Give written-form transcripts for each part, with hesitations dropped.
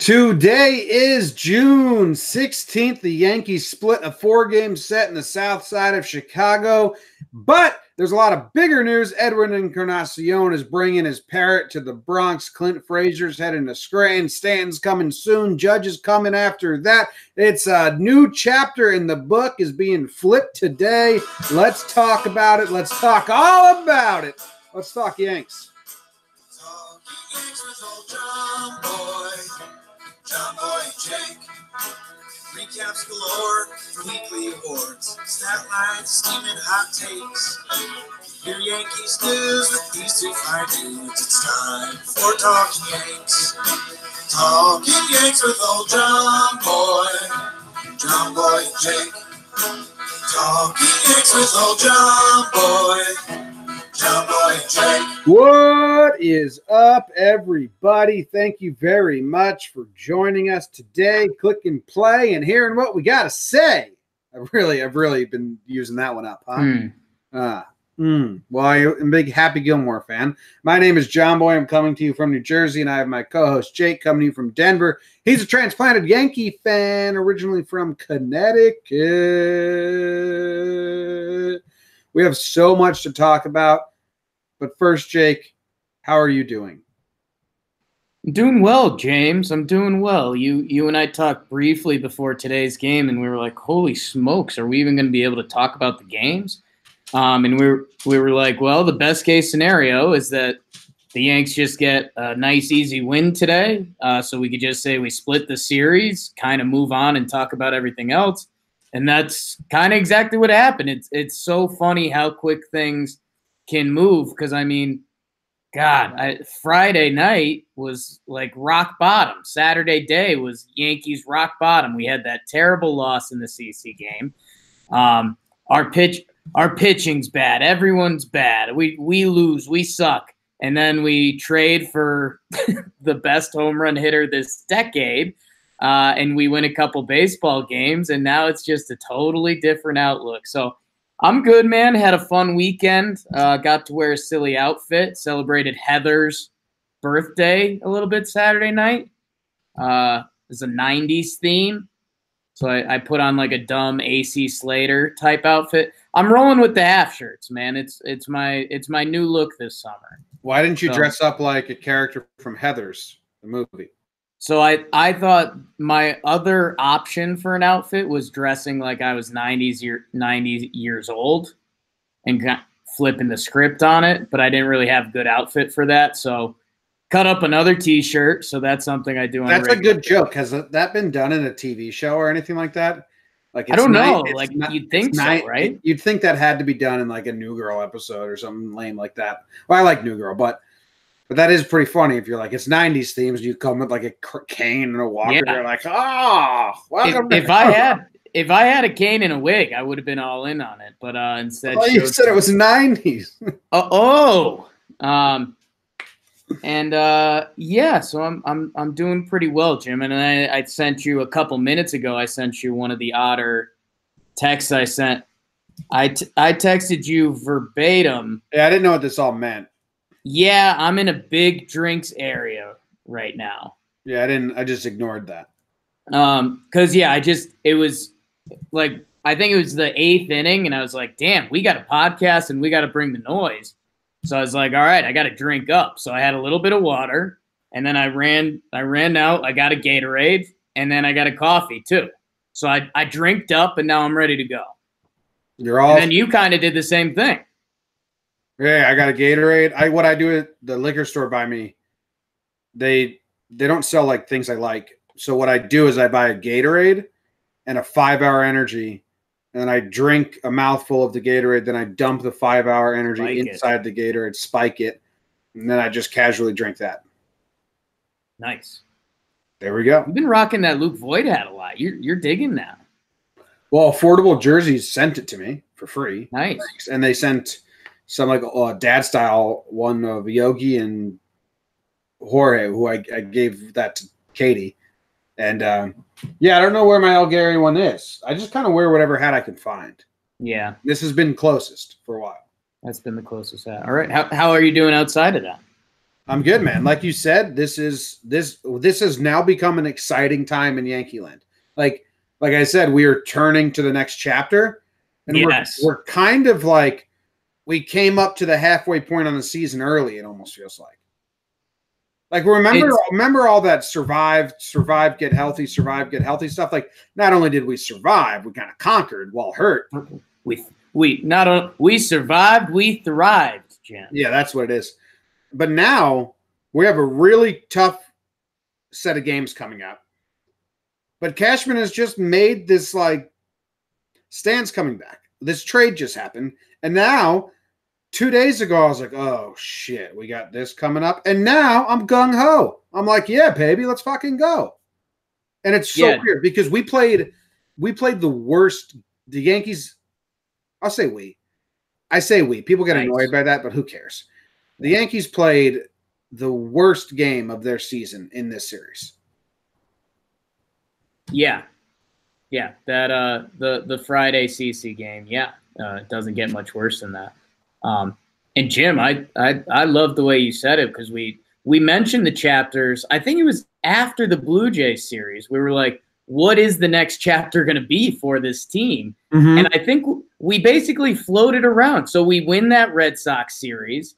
Today is June 16th. The Yankees split a 4-game set in the south side of Chicago. But there's a lot of bigger news. Edwin Encarnacion is bringing his parrot to the Bronx. Clint Frazier's heading to Scranton. Stanton's coming soon. Judge is coming after that. It's a new chapter in the book is being flipped today. Let's talk about it. Let's talk all about it. Let's talk Yanks. Jomboy and Jake, recaps galore for weekly awards, stat lines, steaming hot takes, your Yankees news with these two fine dudes. It's time for Talking Yanks. Talking Yanks with old Jomboy and Jake. Talking Yanks with old Jomboy and Jake. What is up, everybody? Thank you very much for joining us today. Click and play and hearing what we got to say. I've really been using that one up, huh? Well, I'm a big Happy Gilmore fan. My name is Jomboy. I'm coming to you from New Jersey, and I have my co-host Jake coming to you from Denver. He's a transplanted Yankee fan, originally from Connecticut. We have so much to talk about. But first, Jake, how are you doing? I'm doing well, James. I'm doing well. You and I talked briefly before today's game, and we were like, holy smokes, are we even going to be able to talk about the games? And we were like, well, the best case scenario is that the Yanks just get a nice, easy win today. So we could just say we split the series, kind of move on and talk about everything else. And that's kind of exactly what happened. It's so funny how quick things can move, because I mean, God, Friday night was like rock bottom. Saturday day was Yankees rock bottom. We had that terrible loss in the CC game. Our pitching's bad. Everyone's bad. We lose. We suck. And then we trade for the best home run hitter this decade, and we win a couple baseball games, and now it's just a totally different outlook. So I'm good, man. Had a fun weekend. Got to wear a silly outfit. Celebrated Heather's birthday a little bit Saturday night. It was a 90s theme. So I put on like a dumb AC Slater type outfit. I'm rolling with the half shirts, man. It's my new look this summer. Why didn't you dress up like a character from Heather's, the movie? So I thought my other option for an outfit was dressing like I was 90 years old and flipping the script on it, but I didn't really have a good outfit for that. So cut up another T-shirt. So that's something I do. That's a good joke. Has that been done in a TV show or anything like that? Like I don't know. Like you'd think so, right? You'd think that had to be done in like a New Girl episode or something lame like that. Well, I like New Girl, but that is pretty funny if you're like, it's 90s themes, you come with like a cane and a walker, you're like, welcome. If I had a cane and a wig, I would have been all in on it. But instead, you said it was 90s. Yeah, so I'm doing pretty well, Jim. And I sent you a couple minutes ago. I sent you one of the odder texts I sent. I texted you verbatim. Yeah, I didn't know what this all meant. Yeah, I'm in a big drinks area right now. Yeah, I just ignored that. Because it was like, I think it was the 8th inning, and I was like, damn, we got a podcast and we got to bring the noise. So I was like, all right, I got to drink up. So I had a little bit of water, and then I ran out. I got a Gatorade, and then I got a coffee too. So I drinked up, and now I'm ready to go. And then you kind of did the same thing. Yeah, I got a Gatorade. What I do at the liquor store by me, they don't sell like things I like. So what I do is I buy a Gatorade and a 5-hour energy, and then I drink a mouthful of the Gatorade. Then I dump the 5-hour energy inside the Gatorade, spike it, and then I just casually drink that. Nice. There we go. You've been rocking that Luke Voigt hat a lot. You're digging now. Well, Affordable Jerseys sent it to me for free. Nice. And they sent some like dad style one of Yogi and Jorge, who I gave that to Katie. And I don't know where my Algary one is. I just kind of wear whatever hat I can find. Yeah. This has been closest for a while. That's been the closest hat. All right. How are you doing outside of that? I'm good, man. Like you said, this has now become an exciting time in Yankee land. Like I said, we are turning to the next chapter, and Yes. we're kind of like we came up to the halfway point on the season early. It almost feels like. Like remember all that survive, get healthy stuff. Like not only did we survive, we kind of conquered while hurt. We survived, we thrived, Jim. Yeah, that's what it is. But now we have a really tough set of games coming up. But Cashman has just made this like Stan's coming back. This trade just happened. And now 2 days ago, I was like, oh shit, we got this coming up. And now I'm gung-ho. I'm like, yeah, baby, let's fucking go. And it's so weird because we played the worst. The Yankees, I say we. People get annoyed by that, but who cares? The Yankees played the worst game of their season in this series. Yeah. That the Friday CC game. Yeah, it doesn't get much worse than that. And Jim, I love the way you said it because we mentioned the chapters. I think it was after the Blue Jays series. We were like, what is the next chapter going to be for this team? Mm-hmm. And I think we basically floated around. So we win that Red Sox series.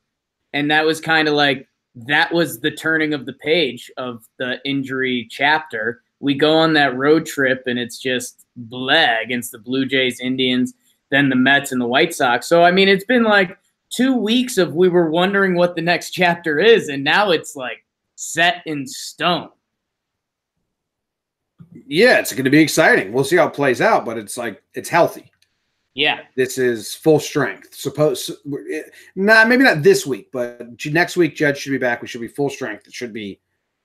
And that was kind of like, that was the turning of the page of the injury chapter. We go on that road trip and it's just bleh against the Blue Jays, Indians, then the Mets and the White Sox. So, I mean, it's been like 2 weeks of we were wondering what the next chapter is. And now it's like set in stone. Yeah, it's going to be exciting. We'll see how it plays out, but it's like, it's healthy. Yeah. This is full strength. Maybe not this week, but next week, Judge should be back. We should be full strength. It should be,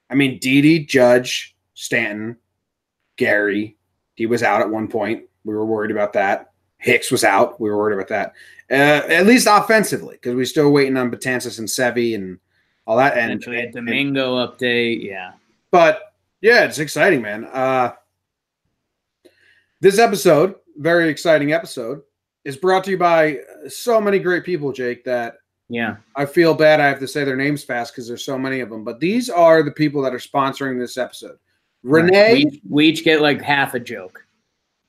I mean, Didi, Judge, Stanton, Gary. He was out at one point. We were worried about that. Hicks was out. We were worried about that. At least offensively, because we're still waiting on Betances and Sevy and all that. And eventually a Domingo update. Yeah. But, yeah, it's exciting, man. This episode, very exciting episode, is brought to you by so many great people, Jake, that I feel bad I have to say their names fast because there's so many of them. But these are the people that are sponsoring this episode. Renee. We each get like half a joke.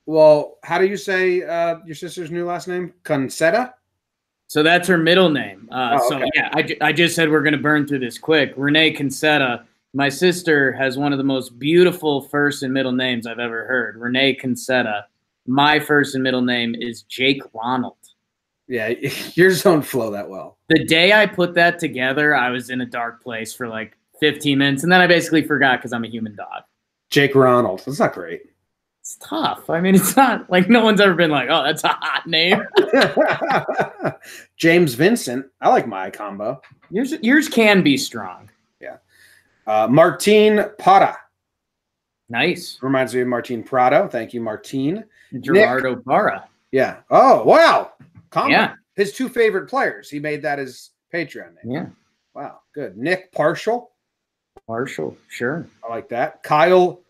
Well, how do you say your sister's new last name? Concetta? So that's her middle name. So, yeah, I just said we're going to burn through this quick. Renee Concetta. My sister has one of the most beautiful first and middle names I've ever heard. Renee Concetta. My first and middle name is Jake Ronald. Yeah, yours don't flow that well. The day I put that together, I was in a dark place for like 15 minutes, and then I basically forgot because I'm a human dog. Jake Ronald. That's not great. It's tough. I mean, it's not like no one's ever been like, oh, that's a hot name. James Vincent. I like my combo. Yours can be strong. Yeah. Martine Para. Nice. Reminds me of Martin Prado. Thank you, Martine. Gerardo Barra. Yeah. Oh, wow. Combo. Yeah. His two favorite players. He made that his Patreon name. Yeah. Wow. Good. Nick Partial. Partial. Sure. I like that. Kyle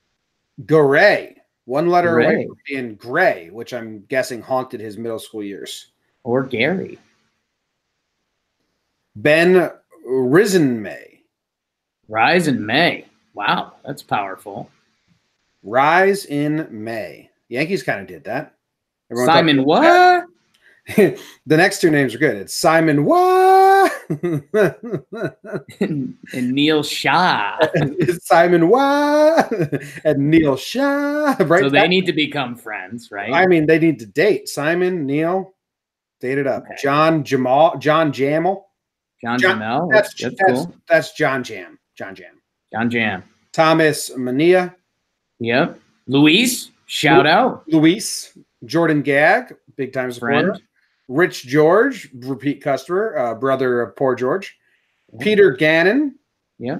Garay. One letter away from being Gray, which I'm guessing haunted his middle school years. Or Gary. Ben Risenmay. Rise in May. Wow. That's powerful. Rise in May. Yankees kind of did that. Simon what? The next two names are good. It's Simon what? and Neil Shah. It's Simon what? And Neil Shah. Right? So they need to become friends, right? I mean, they need to date. Simon, Neil, date it up. Okay. John Jamel. John Jamel. That's cool. That's John Jam. John Jam. Thomas Mania. Yep. Luis, shout out. Luis. Jordan Gag, big time supporter. Friend. Rich George, repeat customer, brother of poor George. Yeah. Peter Gannon. Yeah.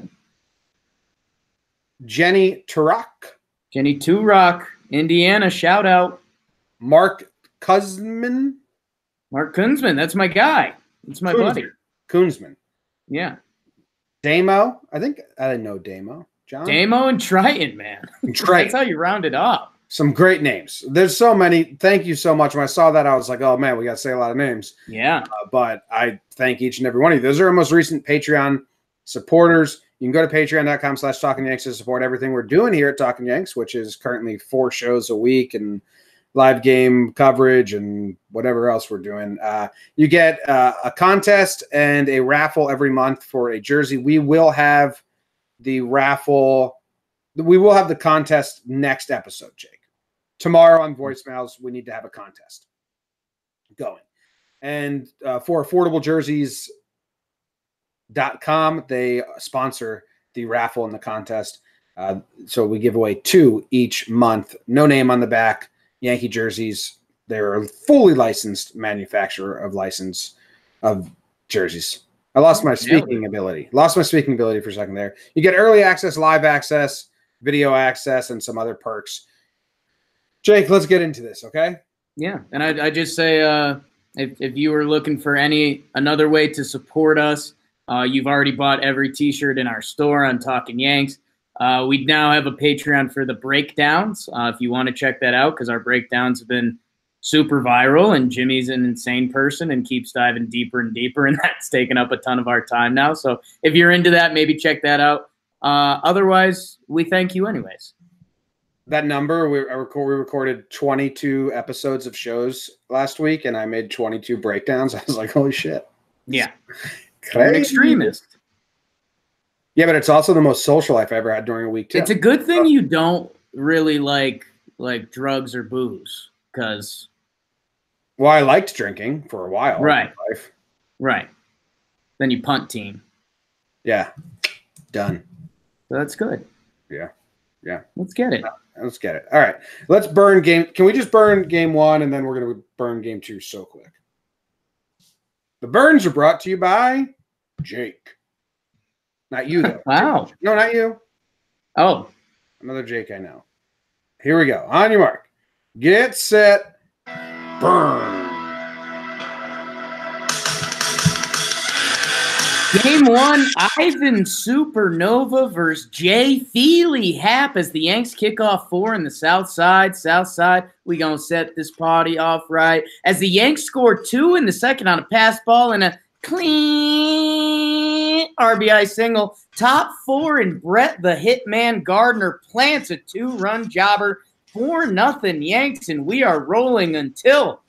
Jenny Turok. Indiana, shout out. Mark Kuzman. That's my guy. That's my buddy. Kunzman. Yeah. Damo. I didn't know Damo. John? Damo and Triton, man. That's how you round it up. Some great names. There's so many. Thank you so much. When I saw that, I was like, oh, man, we got to say a lot of names. Yeah. But I thank each and every one of you. Those are our most recent Patreon supporters. You can go to patreon.com/TalkingYanks to support everything we're doing here at Talking Yanks, which is currently 4 shows a week and live game coverage and whatever else we're doing. You get a contest and a raffle every month for a jersey. We will have the raffle. We will have the contest next episode, Jake. Tomorrow on voicemails, we need to have a contest going. And for affordablejerseys.com, they sponsor the raffle and the contest. So we give away 2 each month. No name on the back. Yankee jerseys. They're a fully licensed manufacturer of jerseys. I lost my speaking ability. Lost my speaking ability for a second there. You get early access, live access, video access, and some other perks. Jake, let's get into this, okay? Yeah, and I just say if you were looking for another way to support us, you've already bought every T-shirt in our store on Talking Yanks. We now have a Patreon for the breakdowns. If you want to check that out, because our breakdowns have been super viral, and Jimmy's an insane person and keeps diving deeper and deeper, and that's taken up a ton of our time now. So if you're into that, maybe check that out. Otherwise, we thank you anyways. That number, we recorded 22 episodes of shows last week, and I made 22 breakdowns. I was like, holy shit. Yeah. You're an extremist. Yeah, but it's also the most social I've ever had during a week, too. It's a good thing you don't really like drugs or booze, because... Well, I liked drinking for a while. Right. In my life. Right. Then you punt team. Yeah. Done. So that's good. Yeah. Yeah. Let's get it. Let's get it. All right. Let's burn game. Can we just burn game 1 and then we're going to burn game 2 so quick? The burns are brought to you by Jake. Not you, though. Wow. No, not you. Oh. Another Jake I know. Here we go. On your mark. Get set. Burn. Game 1, Ivan Supernova versus Jay Feely Hap as the Yanks kick off 4 in the South Side. South Side, we going to set this party off right. As the Yanks score 2 in the second on a pass ball and a clean RBI single. Top 4 and Brett the Hitman Gardner plants a 2-run jobber. 4-0 Yanks, and we are rolling until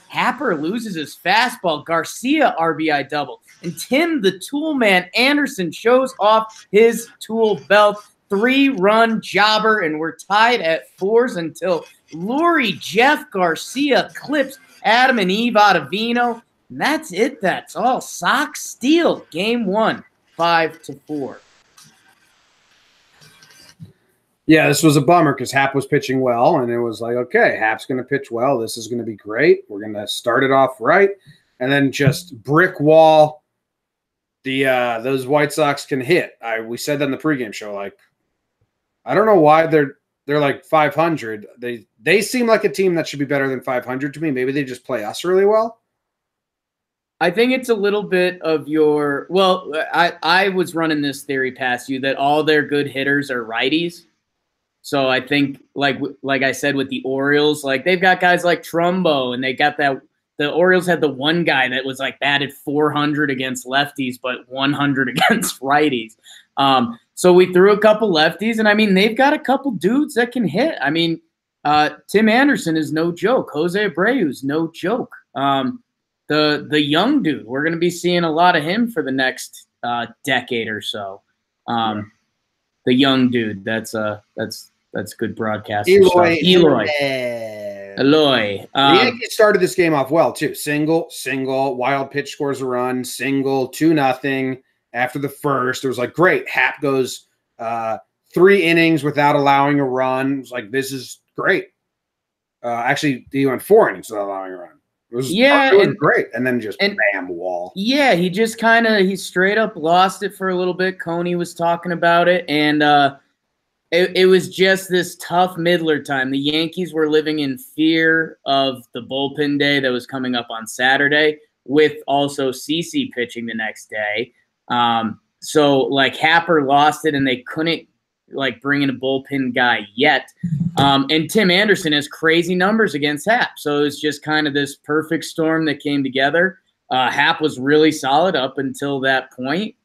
Happer loses his fastball. Garcia RBI double. And Tim the Toolman Anderson shows off his tool belt. 3-run jobber, and we're tied at 4s until Lurie Jeff Garcia clips Adam and Eve Ottavino. And that's it. That's all. Sox steal game 1, 5-4. Yeah, this was a bummer because Hap was pitching well, and it was like, okay, Hap's going to pitch well. This is going to be great. We're going to start it off right, and then just brick wall. Those White Sox can hit. We said that in the pregame show. Like, I don't know why they're like 500. They seem like a team that should be better than 500 to me. Maybe they just play us really well. I think it's a little bit of your – well, I was running this theory past you that all their good hitters are righties. So I think, like I said with the Orioles, like they've got guys like Trumbo, and they got that – the Orioles had the one guy that was like batted 400 against lefties, but 100 against righties. So we threw a couple lefties, and I mean, they've got a couple dudes that can hit. I mean, Tim Anderson is no joke. Jose Abreu is no joke. The young dude, we're going to be seeing a lot of him for the next decade or so. The young dude, that's good broadcasting. Eloy. The Yankees started this game off well, too. Single, Wild pitch scores a run, single, 2-0 after the first. It was like, great. Hap goes 3 innings without allowing a run. It was like, this is great. Actually, he went 4 innings without allowing a run. It was great. And then just bam, wall. Yeah, he just he straight up lost it for a little bit. Coney was talking about it, and it was just this tough middler time. The Yankees were living in fear of the bullpen day that was coming up on Saturday, with also CeCe pitching the next day. So like Happer lost it, and they couldn't like bring in a bullpen guy yet. And Tim Anderson has crazy numbers against Hap. So it was just kind of this perfect storm that came together. Hap was really solid up until that point.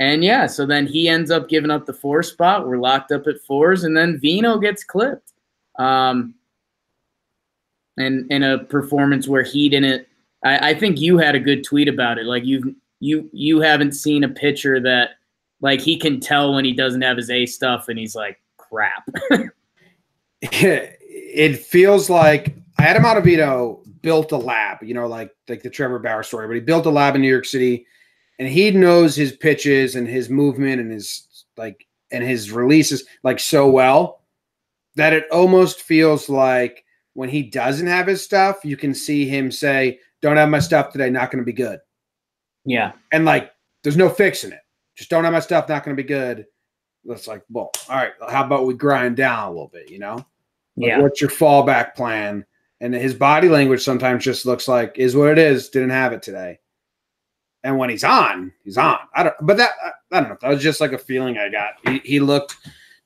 And yeah, so then he ends up giving up the 4 spot. We're locked up at 4s, and then Vino gets clipped. And in a performance where he didn't. I think you had a good tweet about it. Like you haven't seen a pitcher that like he can tell when he doesn't have his A stuff, and he's like crap. It feels like Adam Ottavino built a lab, like the Trevor Bauer story, but he built a lab in New York City, and he knows his pitches and his movement and his releases like so well that it almost feels like when he doesn't have his stuff, you can see him say, "Don't have my stuff today, not going to be good." Yeah. And like, there's no fixing it. Just don't have my stuff, not going to be good. That's like, well, all right, how about we grind down a little bit, Like, yeah. what's your fallback plan? And his body language sometimes just looks like, is what it is, didn't have it today. And when he's on, he's on. I don't know. That was just like a feeling I got. He looked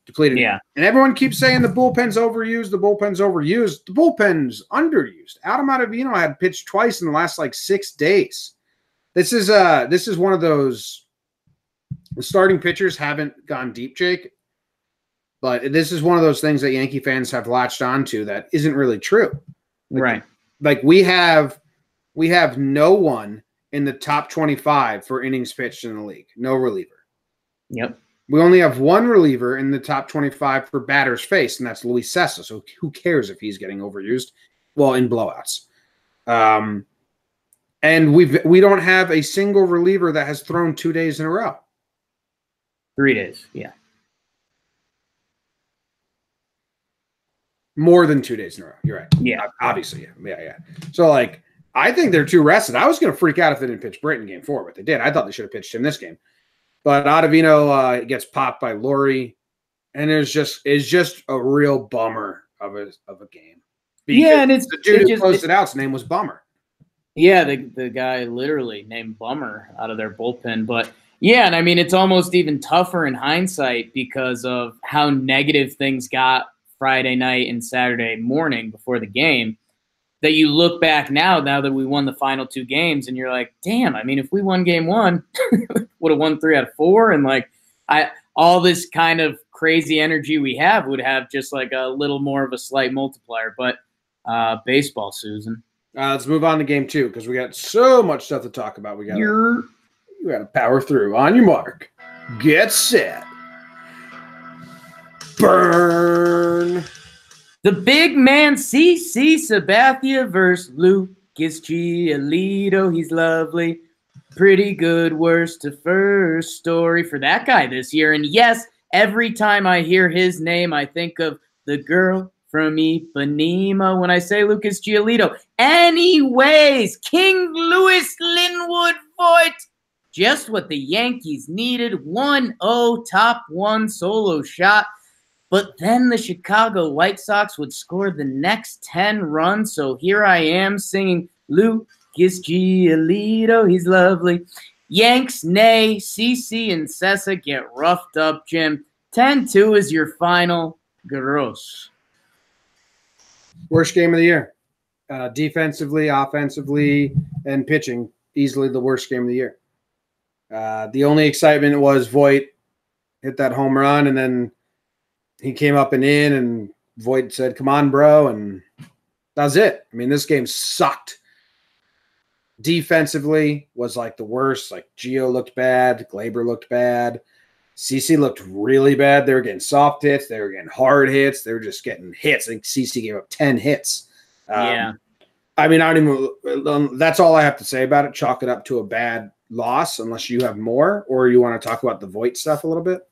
depleted. Yeah. And everyone keeps saying the bullpen's overused. The bullpen's overused. The bullpen's underused. Adam Ottavino had pitched twice in the last like 6 days. This is one of those. The starting pitchers haven't gone deep, Jake. But this is one of those things that Yankee fans have latched onto that isn't really true. Right. Like we have no one in the top 25 for innings pitched in the league. No reliever. Yep. We only have one reliever in the top 25 for batters faced, and that's Luis Sessa. So who cares if he's getting overused? Well, in blowouts. And we don't have a single reliever that has thrown 2 days in a row. 3 days, yeah. More than 2 days in a row. You're right. Yeah. Obviously, yeah. So, like, I think they're too rested. I was going to freak out if they didn't pitch Britton game 4, but they did. I thought they should have pitched him this game. But Ottavino gets popped by Laurie, and it's just a real bummer of a game. Yeah, and the dude who closed it out's name was Bummer. Yeah, the guy literally named Bummer out of their bullpen. But yeah, and I mean it's almost even tougher in hindsight because of how negative things got Friday night and Saturday morning before the game. That you look back now that we won the final 2 games, and you're like, damn, I mean, if we won game 1, would have won 3 out of 4. And like all this kind of crazy energy we have would have just like a little more of a slight multiplier. But baseball, Susan. Let's move on to game 2 because we got so much stuff to talk about. We got to power through. On your mark, get set, burn. The big man CC Sabathia versus Lucas Giolito. He's lovely. Pretty good worst to first story for that guy this year. And yes, every time I hear his name, I think of the girl from Ipanema when I say Lucas Giolito. Anyways, King Louis Linwood Voigt. Just what the Yankees needed. 1-0 top 1 solo shot. But then the Chicago White Sox would score the next 10 runs. So here I am singing Lucas Giolito. He's lovely. Yanks, nay. CC and Sessa get roughed up, Jim. 10-2 is your final. Gross. Worst game of the year. Defensively, offensively, and pitching. Easily the worst game of the year. The only excitement was Voigt hit that home run, and then he came up and in, and Voigt said, "Come on, bro," and that was it. I mean, this game sucked. Defensively was like the worst. Like Gio looked bad, Glaber looked bad, CC looked really bad. They were getting soft hits, they were getting hard hits, they were just getting hits. I think CC gave up 10 hits. Yeah. I mean, I don't even. That's all I have to say about it. Chalk it up to a bad loss, unless you have more, or you want to talk about the Voigt stuff a little bit.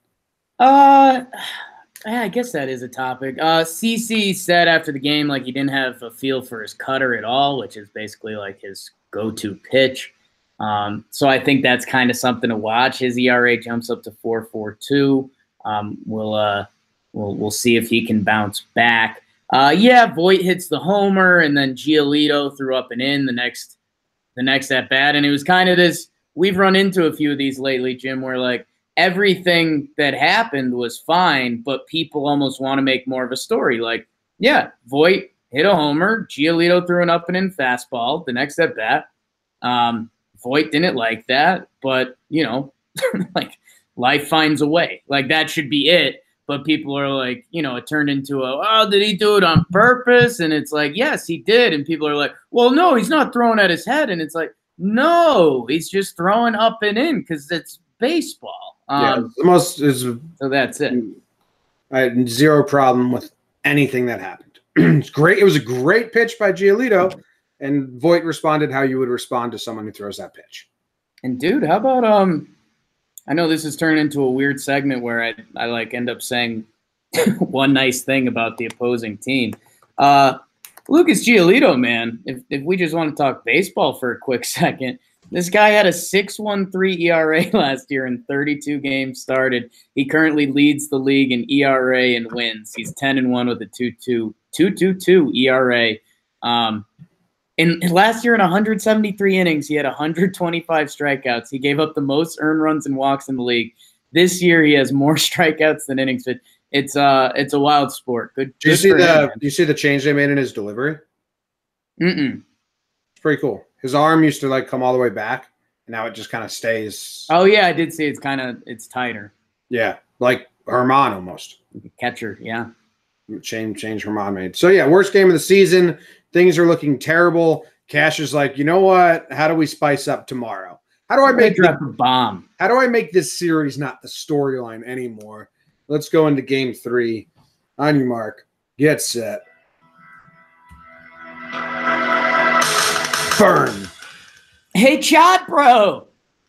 Yeah, I guess that is a topic. CC said after the game like he didn't have a feel for his cutter at all, which is basically like his go-to pitch. So I think that's kind of something to watch. His ERA jumps up to 4.42. We'll see if he can bounce back. Yeah, Voigt hits the homer, and then Giolito threw up and in the next at bat, and it was kind of this. We've run into a few of these lately, Jim, where like everything that happened was fine, but people almost want to make more of a story. Like, yeah, Voigt hit a homer, Giolito threw an up and in fastball the next at bat. Voigt didn't like that, but like life finds a way. Like, that should be it. But people are like, you know, it turned into did he do it on purpose? And it's like, yes, he did. And people are like, well, no, he's not throwing at his head. And it's like, no, he's just throwing up and in because it's baseball. The most is so that's it. I had zero problem with anything that happened. It's great. It was a great pitch by Giolito, and Voit responded how you would respond to someone who throws that pitch. And dude, how about I know this has turned into a weird segment where I like end up saying one nice thing about the opposing team. Lucas Giolito, man, if we just want to talk baseball for a quick second, this guy had a 6.13 ERA last year in 32 games started. He currently leads the league in ERA and wins. He's 10-1 with a 2.22 ERA. In last year in 173 innings, he had 125 strikeouts. He gave up the most earned runs and walks in the league. This year, he has more strikeouts than innings. It's a wild sport. Good. Do you see the change they made in his delivery? Mm-mm. It's pretty cool. His arm used to like come all the way back, and now it just kind of stays. Oh yeah, I did see it's tighter. Yeah, like Herman almost. Like a catcher, yeah. Change Herman made. So yeah, worst game of the season. Things are looking terrible. Cash is like, you know what? How do we spice up tomorrow? How do I make drop a bomb? How do I make this series not the storyline anymore? Let's go into game 3. On your mark, get set. Burn. Hey, chat, bro.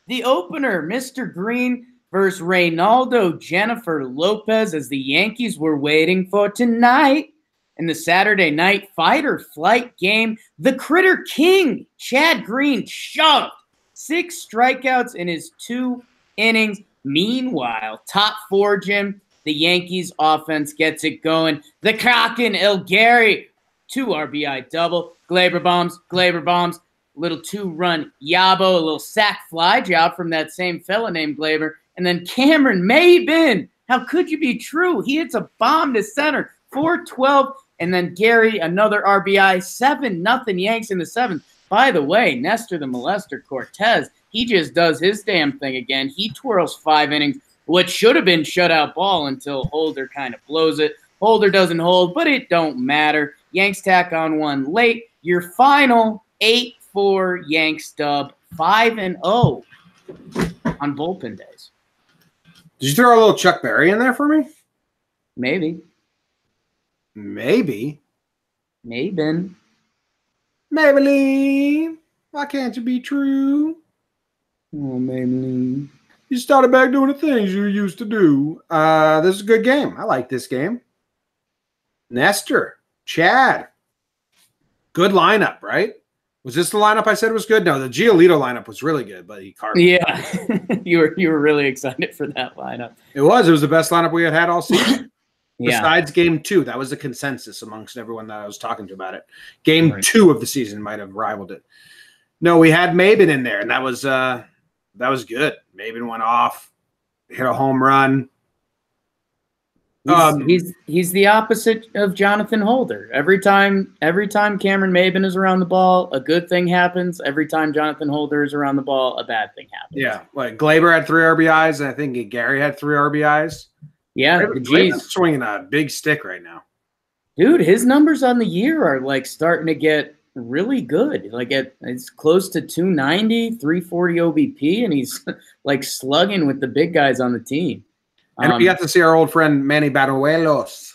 The opener, Mr. Green versus Reynaldo Jennifer Lopez, as the Yankees were waiting for tonight. In the Saturday night fight or flight game, the Critter King, Chad Green, shoved 6 strikeouts in his 2 innings. Meanwhile, top 4, Jim, the Yankees offense gets it going. The Kraken, Gary, 2 RBI double. Glaber bombs, little 2-run Yabo, a little sac fly job from that same fella named Glaber. And then Cameron Maybin, how could you be true? He hits a bomb to center, 4-12. And then Gary, another RBI, 7-0 Yanks in the 7th. By the way, Nestor the Molester Cortez, he just does his damn thing again. He twirls 5 innings, what should have been shutout ball until Holder kind of blows it. Holder doesn't hold, but it don't matter. Yanks tack on 1 late. Your final 8-4 Yanks dub, 5-0 on bullpen days. Did you throw a little Chuck Berry in there for me? Maybe. Maybe. Maybin. Maybelline. Why can't you be true? Oh, Maybelline. You started back doing the things you used to do. This is a good game. I like this game. Nestor. Chad. Good lineup, right? Was this the lineup I said was good? No, the Giolito lineup was really good, but he carved it. Yeah. you were really excited for that lineup. It was the best lineup we had all season. Yeah. Besides game 2, that was the consensus amongst everyone that I was talking to about it. Game 2 of the season might have rivaled it. No, we had Maybin in there, and that was good. Maybin went off, hit a home run. He's the opposite of Jonathan Holder. Every time Cameron Maybin is around the ball, a good thing happens. Every time Jonathan Holder is around the ball, a bad thing happens. Yeah, like Glaber had 3 RBIs, and I think Gary had 3 RBIs. Yeah, Glaber's swinging a big stick right now. Dude, his numbers on the year are like starting to get really good. Like it's close to 290, 340 OBP, and he's like slugging with the big guys on the team. And we got to see our old friend Manny Banuelos.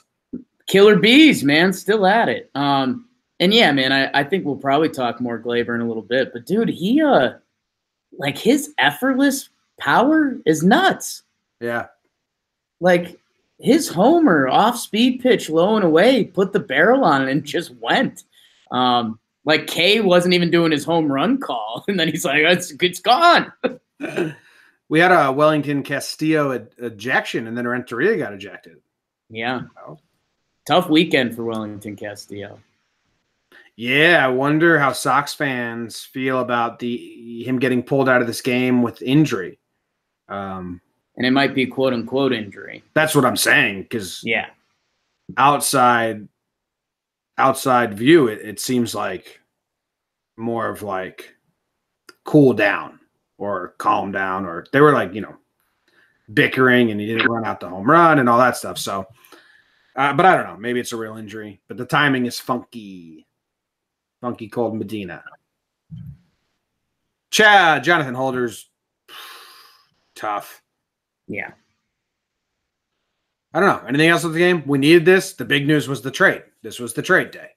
Killer bees, man, still at it. And yeah, man, I think we'll probably talk more Glaber in a little bit. But dude, he like his effortless power is nuts. Yeah. Like his homer off-speed pitch low and away, put the barrel on it and just went. Like Kay wasn't even doing his home run call, and then he's like, it's gone. We had a Wellington Castillo ejection, and then Renteria got ejected. Yeah. Tough weekend for Wellington Castillo. Yeah, I wonder how Sox fans feel about him getting pulled out of this game with injury. And it might be quote-unquote injury. That's what I'm saying, because yeah, outside view, it seems like more of like cool down or calm down, or they were like, bickering and he didn't run out the home run and all that stuff. So, but I don't know. Maybe it's a real injury. But the timing is funky. Funky cold Medina. Jonathan Holder's tough. Yeah. I don't know. Anything else with the game? We needed this. The big news was the trade. This was the trade day.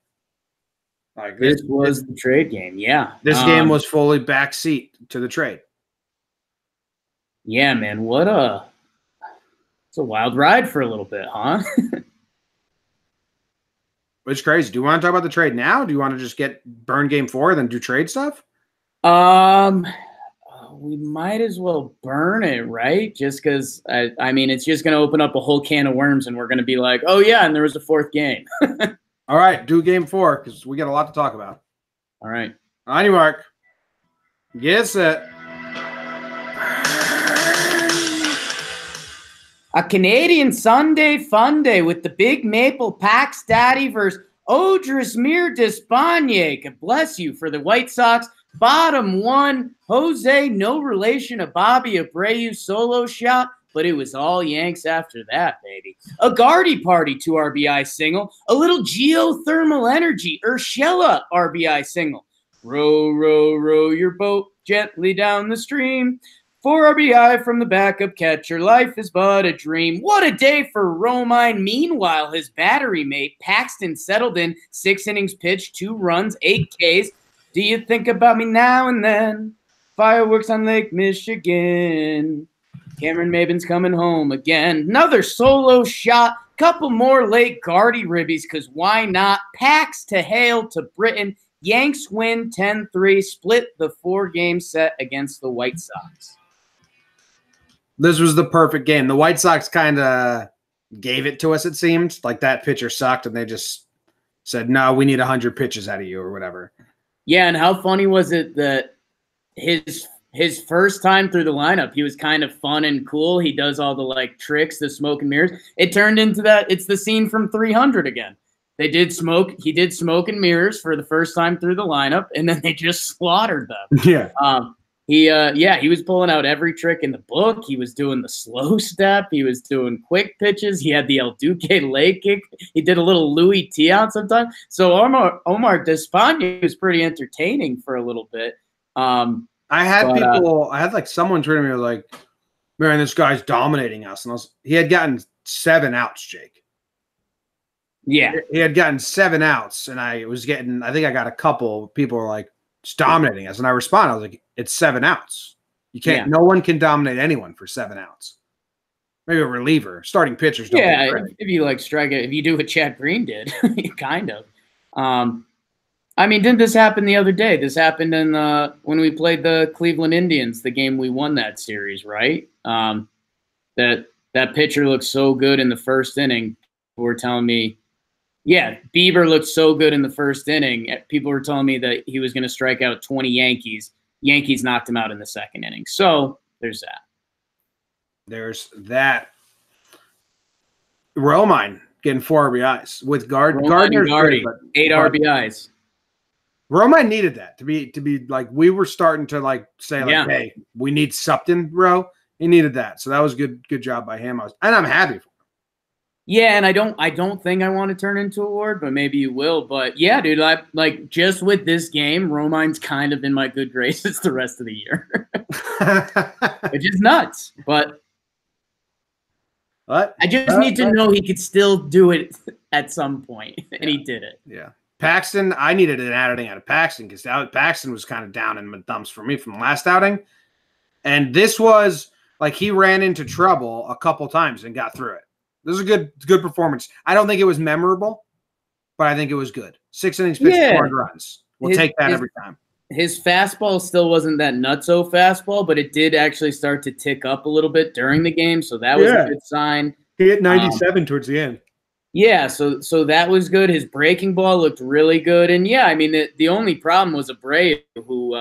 Like this was the trade game. Yeah. This game was fully backseat to the trade. Yeah, man. It's a wild ride for a little bit, huh? It's crazy. Do you want to talk about the trade now? Do you want to just burn game 4 then do trade stuff? We might as well burn it, right? Just because, I mean, it's just going to open up a whole can of worms and we're going to be like, oh, yeah, and there was a 4th game. All right, do game 4 because we got a lot to talk about. All right. On your mark. Get set. A Canadian Sunday fun day with the Big Maple Pax Daddy versus Odrismir Despaigne. God bless you for the White Sox. Bottom 1, Jose, no relation to Bobby Abreu solo shot, but it was all Yanks after that, baby. A Gardy party 2 RBI single, a little geothermal energy, Urshela RBI single. Row, row, row your boat gently down the stream. 4 RBI from the backup catcher. Life is but a dream. What a day for Romine. Meanwhile, his battery mate, Paxton, settled in. 6 innings pitched, 2 runs, 8 Ks. Do you think about me now and then? Fireworks on Lake Michigan. Cameron Maben's coming home again. Another solo shot. Couple more late Gardy ribbies, because why not? Pax to Hale to Britain. Yanks win 10-3. Split the 4-game set against the White Sox. This was the perfect game. The White Sox kind of gave it to us, it seemed. Like that pitcher sucked, and they just said, no, we need 100 pitches out of you or whatever. Yeah, and how funny was it that his first time through the lineup, he was kind of fun and cool. He does all the, like, tricks, the smoke and mirrors. It turned into that. It's the scene from 300 again. He did smoke and mirrors for the first time through the lineup, and then they just slaughtered them. Yeah. He was pulling out every trick in the book. He was doing the slow step. He was doing quick pitches. He had the El Duque leg kick. He did a little Louis T out sometimes. So Omar Despaigne was pretty entertaining for a little bit. I had like someone turn to me like, man, this guy's dominating us. And he had gotten 7 outs, Jake. Yeah. He had gotten 7 outs, and I think I got a couple. People were like, it's dominating us. And I responded, I was like, it's 7 outs. You can't, no one can dominate anyone for 7 outs. Maybe a reliever. Starting pitchers don't get credit. If you like strike it, if you do what Chad Green did, kind of. I mean, didn't this happen the other day? This happened in when we played the Cleveland Indians, the game we won that series, right? That pitcher looked so good in the first inning. People were telling me, yeah, Bieber looked so good in the first inning. People were telling me that he was going to strike out 20 Yankees. Yankees knocked him out in the second inning. So there's that. There's that. Romine getting 4 RBIs with Gardner's 8 RBIs. Romine needed that to be like, we were starting to like say like, hey, we need something, bro. He needed that. So that was good job by him. And I'm happy for him. Yeah, and I don't think I want to turn into a award, but maybe you will. But yeah, dude, like just with this game, Romine's kind of in my good graces the rest of the year. Which is nuts. But what? I just need to know he could still do it at some point. And he did it. Yeah. Paxton, I needed an outing out of Paxton because Paxton was kind of down in the dumps for me from the last outing. And this was like he ran into trouble a couple times and got through it. This is a good performance. I don't think it was memorable, but I think it was good. 6 innings pitched, 4 runs. We'll take that every time. His fastball still wasn't that nutso fastball, but it did actually start to tick up a little bit during the game, so that was a good sign. He hit 97 towards the end. Yeah, so that was good. His breaking ball looked really good. And, yeah, I mean, the only problem was Abreu, who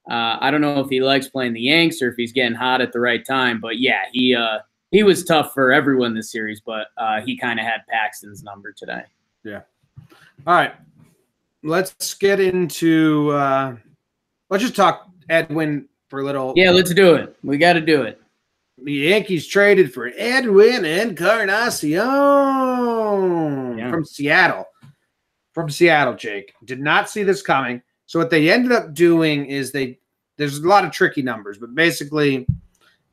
I don't know if he likes playing the Yanks or if he's getting hot at the right time. But, yeah, he was tough for everyone this series, but he kind of had Paxton's number today. Yeah. All right. Let's get into let's just talk Edwin for a little. Yeah, let's do it. We got to do it. The Yankees traded for Edwin Encarnacion from Seattle. From Seattle, Jake. Did not see this coming. So what they ended up doing is there's a lot of tricky numbers, but basically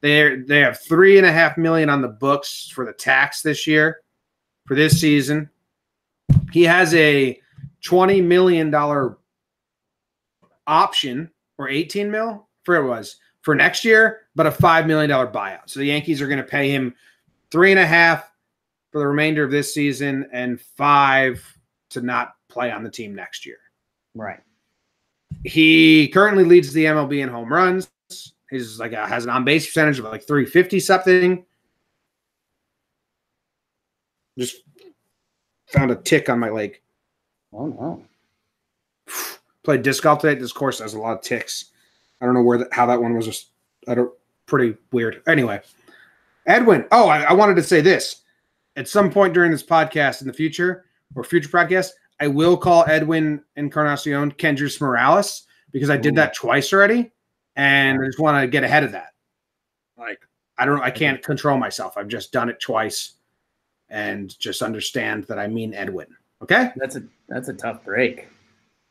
they have $3.5 million on the books for the tax this year, for this season. He has a $20 million option, or 18 mil for next year, but a $5 million buyout. So the Yankees are going to pay him 3.5 for the remainder of this season and 5 to not play on the team next year. Right. He currently leads the MLB in home runs. He's has an on-base percentage of like 350 something. Just found a tick on my leg. Oh no. Played disc golf today. This course has a lot of ticks. I don't know how that one was. Just pretty weird. Anyway, Edwin. Oh, I wanted to say this. At some point during this podcast in the future or future podcast, I will call Edwin Encarnacion Kendrys Morales because I did that twice already, and I just want to get ahead of that. Like I can't control myself. I've just done it twice, and just understand that I mean Edwin. Okay, that's a tough break.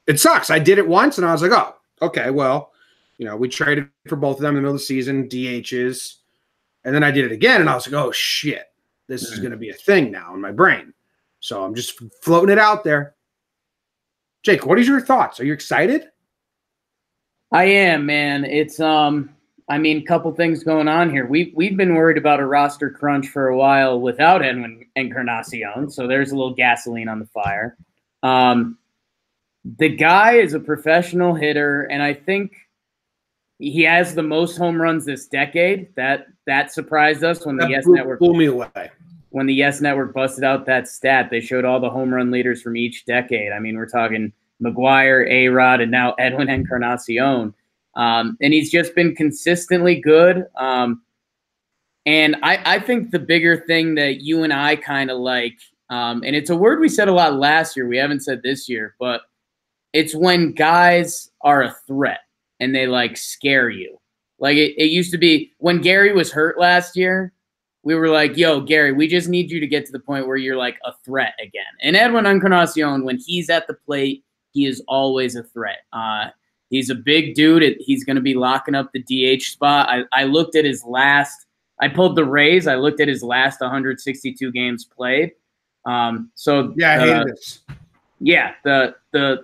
It sucks. I did it once, and I was like, oh, okay, well, we traded for both of them in the middle of the season, DHs, and then I did it again, and I was like, oh shit, this is going to be a thing now in my brain. So I'm just floating it out there. Jake, what is your thoughts? Are you excited? I am, man. It's couple things going on here. We've been worried about a roster crunch for a while without Edwin Encarnacion, so there's a little gasoline on the fire. The guy is a professional hitter, and I think he has the most home runs this decade. That surprised us when the Yes Network blew me away. When the Yes Network busted out that stat, they showed all the home run leaders from each decade. I mean, we're talking McGuire, A-Rod, and now Edwin Encarnacion. And he's just been consistently good. And I think the bigger thing that you and I kind of like, and it's a word we said a lot last year, we haven't said this year, but it's when guys are a threat and they scare you. Like it used to be when Gary was hurt last year, we were like, yo, Gary, we just need you to get to the point where you're like a threat again. And Edwin Encarnacion, when he's at the plate, he is always a threat. He's a big dude. He's going to be locking up the DH spot. I looked at his last – I pulled the Rays. I looked at his last 162 games played. I hated this. Yeah, the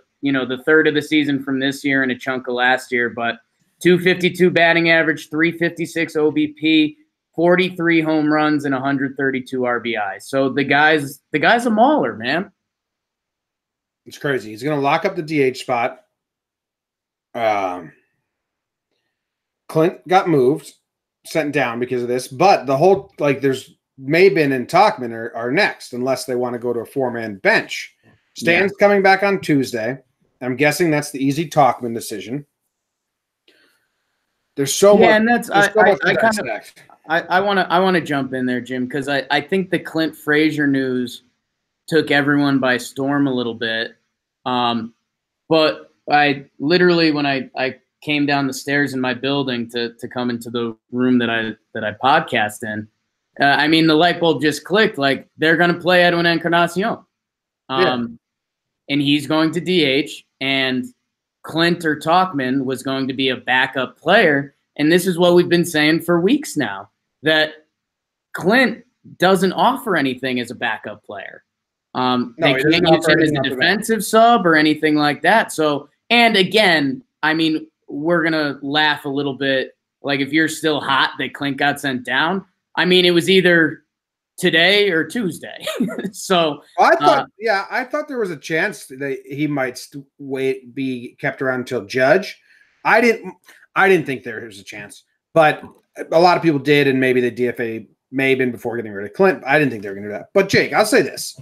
third of the season from this year and a chunk of last year. But 252 batting average, 356 OBP, 43 home runs, and 132 RBI. So the guy's a mauler, man. It's crazy. He's going to lock up the DH spot. Clint got moved, sent down because of this. But the whole there's Maben and Tauchman are next, unless they want to go to a 4-man bench. Stan's coming back on Tuesday. I'm guessing that's the easy Tauchman decision. There's so much. And that's I want to jump in there, Jim, because I think the Clint Frazier news took everyone by storm a little bit. But I literally, when I came down the stairs in my building to come into the room that I podcast in, the light bulb just clicked. Like, they're going to play Edwin Encarnacion. And he's going to DH, and Clint or Tauchman was going to be a backup player. And this is what we've been saying for weeks now, that Clint doesn't offer anything as a backup player. They can't use him as a defensive sub or anything like that. So, and again, we're going to laugh a little bit. Like, if you're still hot that Clint got sent down, it was either today or Tuesday. So I thought there was a chance that he might be kept around until Judge. I didn't think there was a chance, but a lot of people did, and maybe the DFA may have been before getting rid of Clint. I didn't think they were going to do that. But Jake, I'll say this.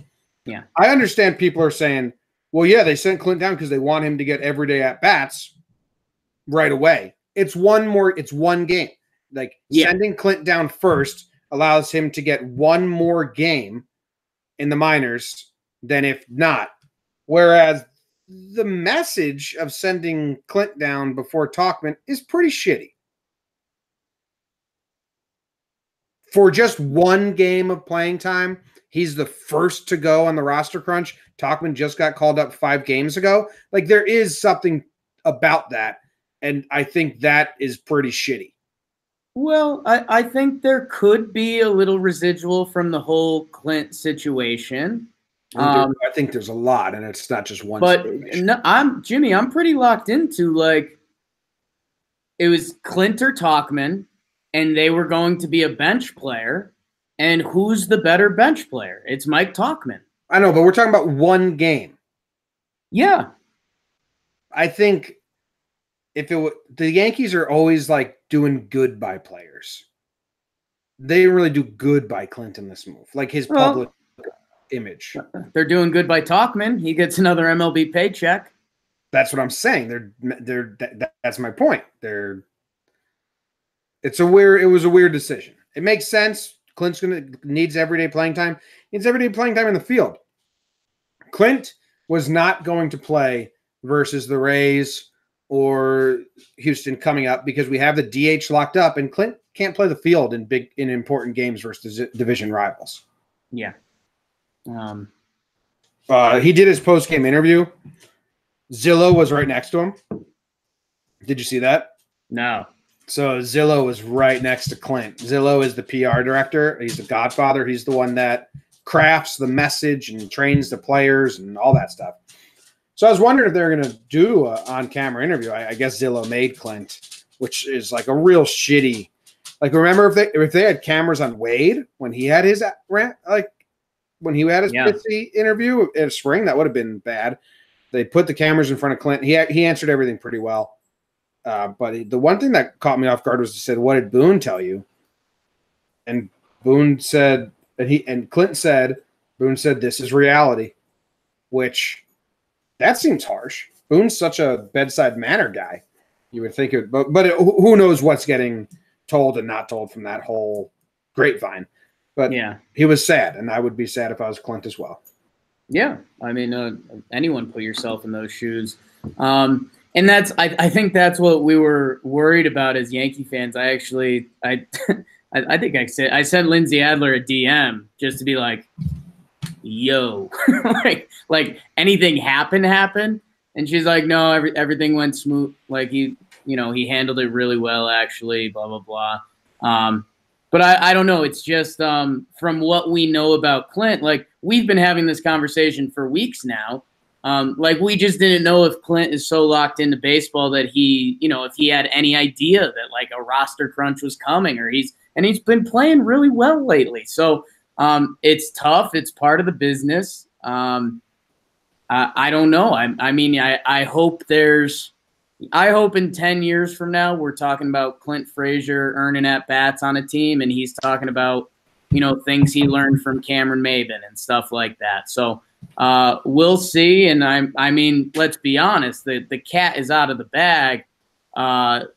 Yeah, I understand people are saying, well, yeah, they sent Clint down because they want him to get everyday at bats right away. It's one game. Sending Clint down first allows him to get one more game in the minors than if not. Whereas the message of sending Clint down before Tauchman is pretty shitty. for just one game of playing time, he's the first to go on the roster crunch. Talkman just got called up 5 games ago. Like, there is something about that, and I think that is pretty shitty. Well, I think there could be a little residual from the whole Clint situation. I think there's a lot, and it's not just one. But no, I'm pretty locked into, like, it was Clint or Talkman, and they were going to be a bench player. And who's the better bench player? It's Mike Talkman. I know, but we're talking about one game. Yeah. I think the Yankees are always like doing good by players. They didn't really do good by Clint in this move, like his public image. They're doing good by Talkman. He gets another MLB paycheck. That's what I'm saying. That's my point. It was a weird decision. It makes sense. Clint's needs everyday playing time. Needs everyday playing time in the field. Clint was not going to play versus the Rays or Houston coming up because we have the DH locked up, and Clint can't play the field in important games versus division rivals. Yeah. He did his post-game interview. Zillow was right next to him. Did you see that? No. So Zillow was right next to Clint. Zillow is the PR director. He's the godfather. He's the one that crafts the message and trains the players and all that stuff. So I was wondering if they're going to do an on-camera interview. I guess Zillow made Clint, which is like a real shitty. Like, remember if they had cameras on Wade when he had his pitchy interview in spring, that would have been bad. They put the cameras in front of Clint. He answered everything pretty well. But the one thing that caught me off guard was he said, "What did Boone tell you?" And Boone said, Clint said, Boone said, "This is reality," which that seems harsh. Boone's such a bedside manner guy. You would think it, but who knows what's getting told and not told from that whole grapevine. But yeah, he was sad, and I would be sad if I was Clint as well. Yeah, I mean, anyone put yourself in those shoes. And I think that's what we were worried about as Yankee fans. I think I sent Lindsay Adler a DM just to be like, yo, like anything happened. And she's like, no, everything went smooth. Like he handled it really well, actually, blah, blah, blah. But I don't know. It's just from what we know about Clint, like we've been having this conversation for weeks now. Like we just didn't know if Clint is so locked into baseball that he, if he had any idea that like a roster crunch was coming, he's been playing really well lately. So it's tough. It's part of the business. I don't know. I hope in 10 years from now we're talking about Clint Frazier earning at bats on a team, and he's talking about things he learned from Cameron Maybin and stuff like that. So. We'll see, and I mean, let's be honest. The cat is out of the bag. The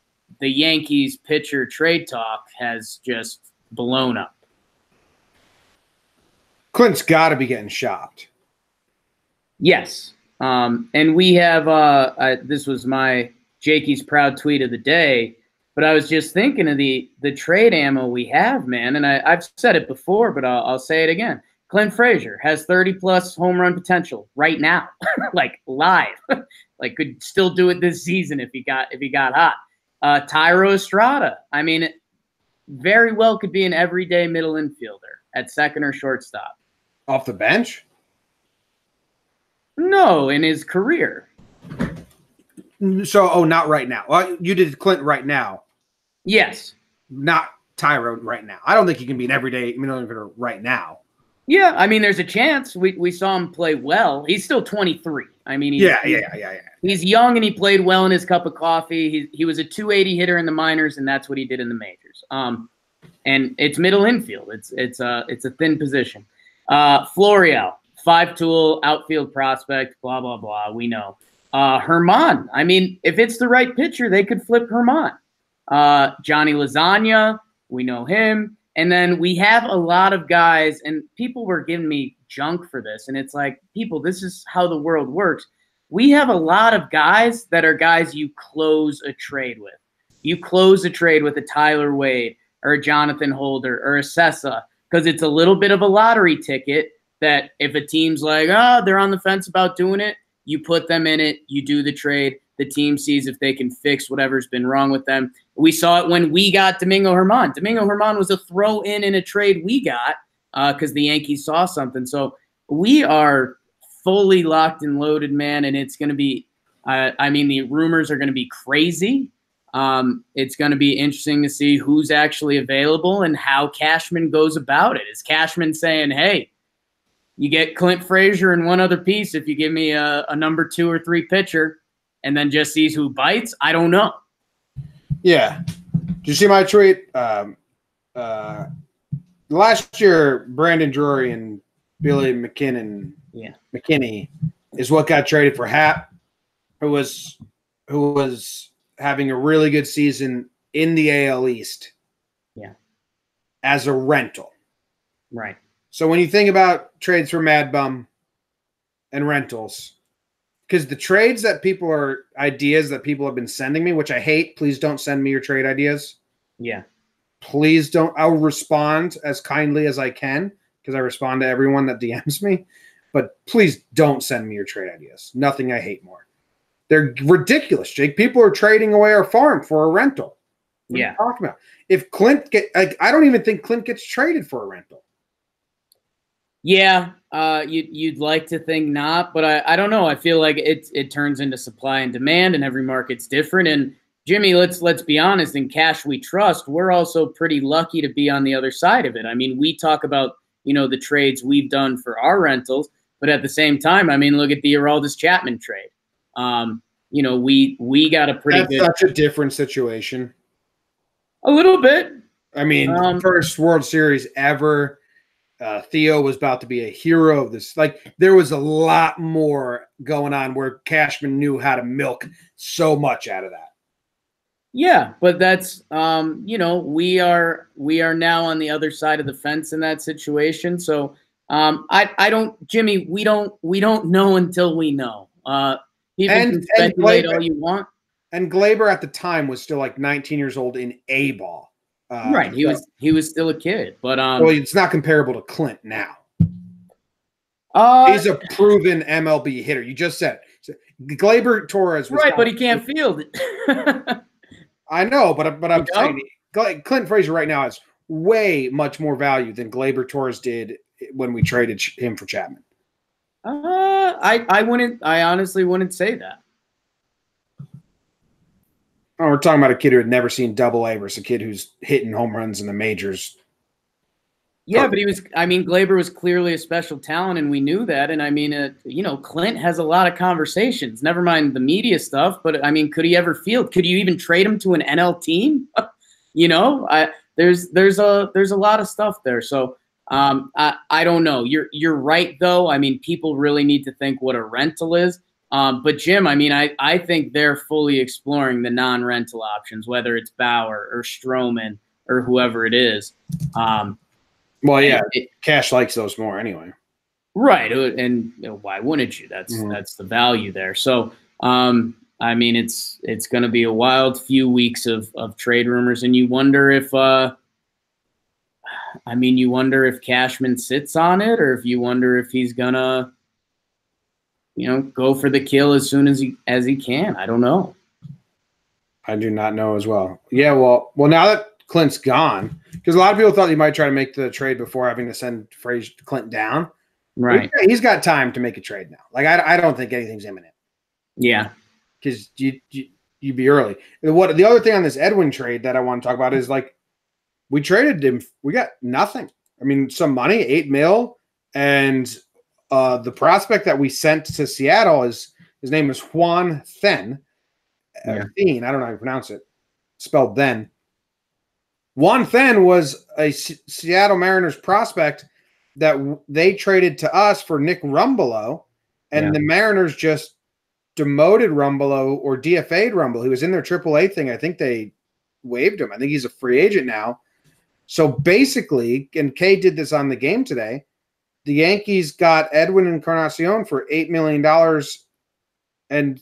Yankees pitcher trade talk has just blown up. Clint's got to be getting shopped. Yes, and we have. This was my Jakey's proud tweet of the day, but I was just thinking of the trade ammo we have, man, and I've said it before, but I'll say it again. Clint Frazier has 30-plus home run potential right now, like live. Like could still do it this season if he got hot. Tyro Estrada, I mean, very well could be an everyday middle infielder at second or shortstop. Off the bench? No, in his career. So, not right now. Well, you did Clint right now. Yes. Not Tyro right now. I don't think he can be an everyday middle infielder right now. Yeah, I mean, there's a chance. We saw him play well. He's still 23. I mean, he's young and he played well in his cup of coffee. He was a 280 hitter in the minors, and that's what he did in the majors. And it's middle infield. It's a thin position. Florial, 5-tool outfield prospect. Blah blah blah. We know. Herman. I mean, if it's the right pitcher, they could flip Herman. Johnny Lasagna. We know him. And then we have a lot of guys, and people were giving me junk for this. And it's like, people, this is how the world works. We have a lot of guys that are guys you close a trade with. You close a trade with a Tyler Wade, or a Jonathan Holder or a Sessa, because it's a little bit of a lottery ticket that if a team's like, oh, they're on the fence about doing it, you put them in it, you do the trade, the team sees if they can fix whatever's been wrong with them. We saw it when we got Domingo Germán. Domingo Germán was a throw in a trade we got because the Yankees saw something. So we are fully locked and loaded, man, and it's going to be the rumors are going to be crazy. It's going to be interesting to see who's actually available and how Cashman goes about it. Is Cashman saying, hey, you get Clint Frazier and one other piece if you give me a number 2 or 3 pitcher, and then just sees who bites? I don't know. Yeah. Did you see my tweet? Last year, Brandon Drury and Billy McKinney is what got traded for Hap, who was having a really good season in the AL East. Yeah. As a rental. Right. So when you think about trades for Mad Bum and rentals, because the trades that ideas that people have been sending me, which I hate, please don't send me your trade ideas. Yeah. Please don't. I'll respond as kindly as I can because I respond to everyone that DMs me. But please don't send me your trade ideas. Nothing I hate more. They're ridiculous, Jake. People are trading away our farm for a rental. What are you talking about? If Clint I don't even think Clint gets traded for a rental. Yeah, you'd like to think not, but I don't know. I feel like it turns into supply and demand, and every market's different. And Jimmy, let's be honest. In Cash We Trust, we're also pretty lucky to be on the other side of it. I mean, we talk about the trades we've done for our rentals, but at the same time, I mean, look at the Aroldis Chapman trade. We got a pretty good. That's such a different situation. A little bit. I mean, first World Series ever. Theo was about to be a hero of this. Like, there was a lot more going on where Cashman knew how to milk so much out of that. Yeah, but that's we are now on the other side of the fence in that situation. So I don't, Jimmy, we don't know until we know. People can speculate all you want. And Glaber at the time was still like 19 years old in A ball. Right, he was still a kid, but well, it's not comparable to Clint now. He's a proven MLB hitter. You just said Glaber Torres was right, but he can't field it. I know, but I'm saying Clint Frazier right now has way much more value than Glaber Torres did when we traded him for Chapman. I honestly wouldn't say that. Oh, we're talking about a kid who had never seen Double-A versus a kid who's hitting home runs in the majors. Yeah, but Glaber was clearly a special talent, and we knew that. And I mean, Clint has a lot of conversations. Never mind the media stuff, but I mean, could he ever field? Could you even trade him to an NL team? There's a lot of stuff there. So I don't know. You're right though. I mean, people really need to think what a rental is. But Jim, I mean, I think they're fully exploring the non-rental options, whether it's Bauer or Stroman or whoever it is. Well, yeah, Cash likes those more anyway. Right, and why wouldn't you? That's the value there. So, I mean, it's going to be a wild few weeks of trade rumors, and you wonder if Cashman sits on it, or if you wonder if he's gonna go for the kill as soon as he can. I don't know. I do not know as well. Yeah, well, now that Clint's gone, because a lot of people thought he might try to make the trade before having to send Clint down. Right. He's got time to make a trade now. Like, I don't think anything's imminent. Yeah. Because you'd be early. The other thing on this Edwin trade that I want to talk about is, like, we traded him. We got nothing. I mean, some money, $8 million, and the prospect that we sent to Seattle his name is Juan Then. Yeah. Thien, I don't know how to pronounce it. Spelled then. Juan Then was a Seattle Mariners prospect that they traded to us for Nick Rumbelow, and the Mariners just demoted Rumbelow or DFA'd Rumbelow. He was in their AAA thing. I think they waived him. I think he's a free agent now. So basically, and Kay did this on the game today, the Yankees got Edwin Encarnacion for $8 million and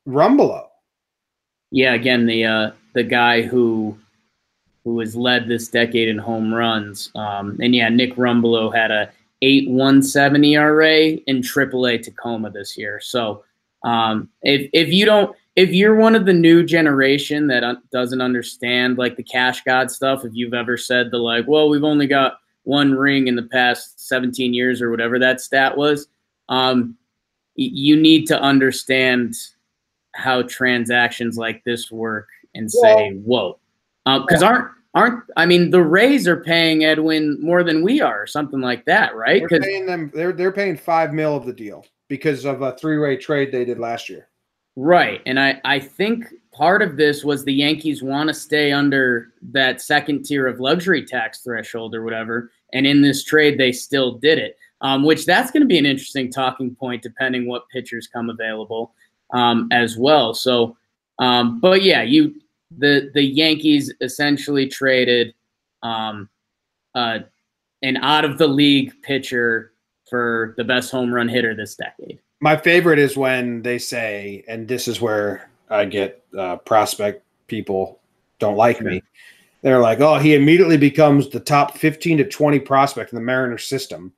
Rumbelow. Yeah, again, the guy who who has led this decade in home runs. And yeah, Nick Rumbelow had a 8.17 ERA in AAA Tacoma this year. So if you're one of the new generation that doesn't understand like the cash god stuff, if you've ever said well, we've only got one ring in the past 17 years or whatever that stat was, you need to understand how transactions like this work and say, whoa. Because the Rays are paying Edwin more than we are, or something like that, right? They're paying them. They're paying $5 million of the deal because of a 3-way trade they did last year. Right, and I think part of this was the Yankees want to stay under that second tier of luxury tax threshold or whatever, and in this trade they still did it. Which that's going to be an interesting talking point depending what pitchers come available as well. So, but yeah, the Yankees essentially traded an out of the league pitcher for the best home run hitter this decade. My favorite is when they say, and this is where I get prospect people don't like me. They're like, oh, he immediately becomes the top 15 to 20 prospect in the Mariners system,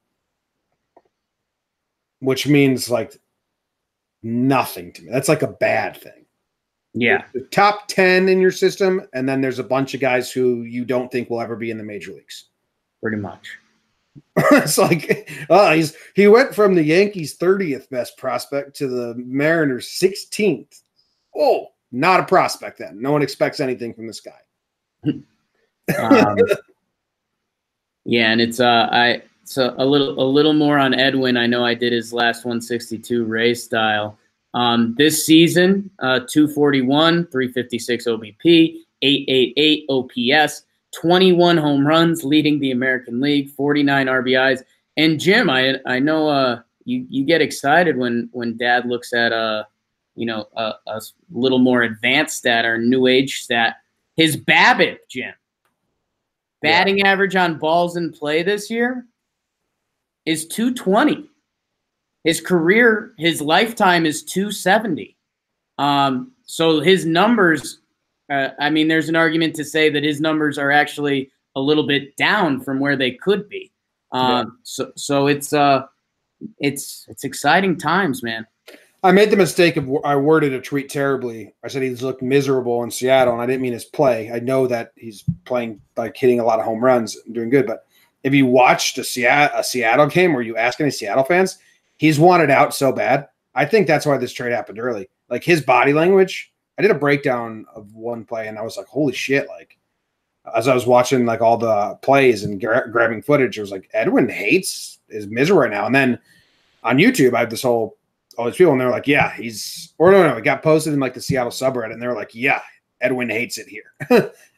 which means like nothing to me. That's like a bad thing. Yeah. The top 10 in your system, and then there's a bunch of guys who you don't think will ever be in the major leagues. Pretty much. It's like, he went from the Yankees' 30th best prospect to the Mariners' 16th. Oh, not a prospect then. No one expects anything from this guy. Yeah, and it's a little more on Edwin. I know I did his last 162 Rays style. This season, 241, 356 OBP, 888 OPS, 21 home runs, leading the American League, 49 RBIs. And Jim, I know you get excited when Dad looks at a little more advanced stat or new age stat. His BABIP, Jim, batting average on balls in play this year is 220. His lifetime is 270. So his numbers, there's an argument to say that his numbers are actually a little bit down from where they could be. So it's exciting times, man. I made the mistake of I worded a tweet terribly. I said he's looked miserable in Seattle, and I didn't mean his play. I know that he's playing, like hitting a lot of home runs and doing good. But if you watched a Seattle game or you ask any Seattle fans, he's wanted out so bad. I think that's why this trade happened early. Like his body language, I did a breakdown of one play, and I was like, holy shit. Like as I was watching like all the plays and grabbing footage, it was like Edwin is miserable right now. And then on YouTube, I have all these people, and they're like, yeah, it got posted in like the Seattle subreddit, and they were like, yeah, Edwin hates it here.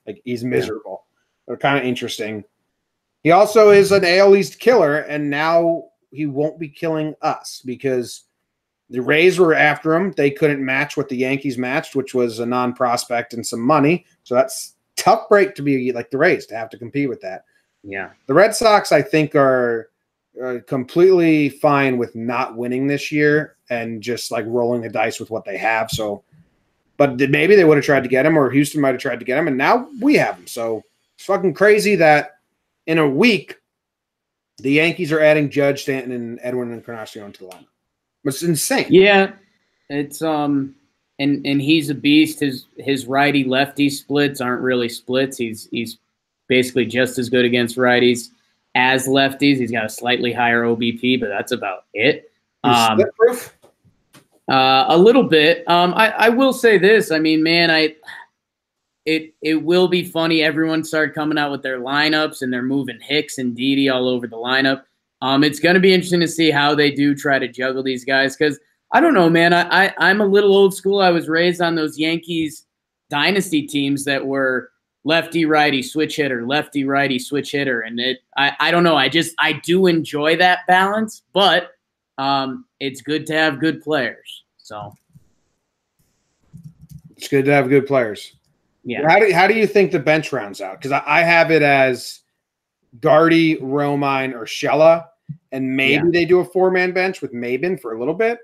Like he's miserable. They're kind of interesting. He also is an AL East killer, and now he won't be killing us because the Rays were after him. They couldn't match what the Yankees matched, which was a non-prospect and some money. So that's tough break to be like the Rays to have to compete with that. Yeah. The Red Sox, I think, are completely fine with not winning this year and just like rolling the dice with what they have. So, but maybe they would have tried to get him, or Houston might have tried to get him, and now we have him. So it's fucking crazy that in a week the Yankees are adding Judge, Stanton, and Edwin Encarnacion to the lineup. It's insane. Yeah, it's and he's a beast. His righty lefty splits aren't really splits. He's basically just as good against righties as lefties. He's got a slightly higher OBP, but that's about it. Split proof? A little bit. I will say this. I mean, man, it will be funny. Everyone started coming out with their lineups, and they're moving Hicks and Didi all over the lineup. It's going to be interesting to see how they do try to juggle these guys, because I don't know, man. I'm a little old school. I was raised on those Yankees dynasty teams that were lefty righty switch hitter, lefty righty switch hitter, and I don't know. I do enjoy that balance, but it's good to have good players. So it's good to have good players. Yeah. How do you think the bench rounds out? Because I have it as Gardy, Romine, or Shella, and maybe they do a 4-man bench with Maben for a little bit.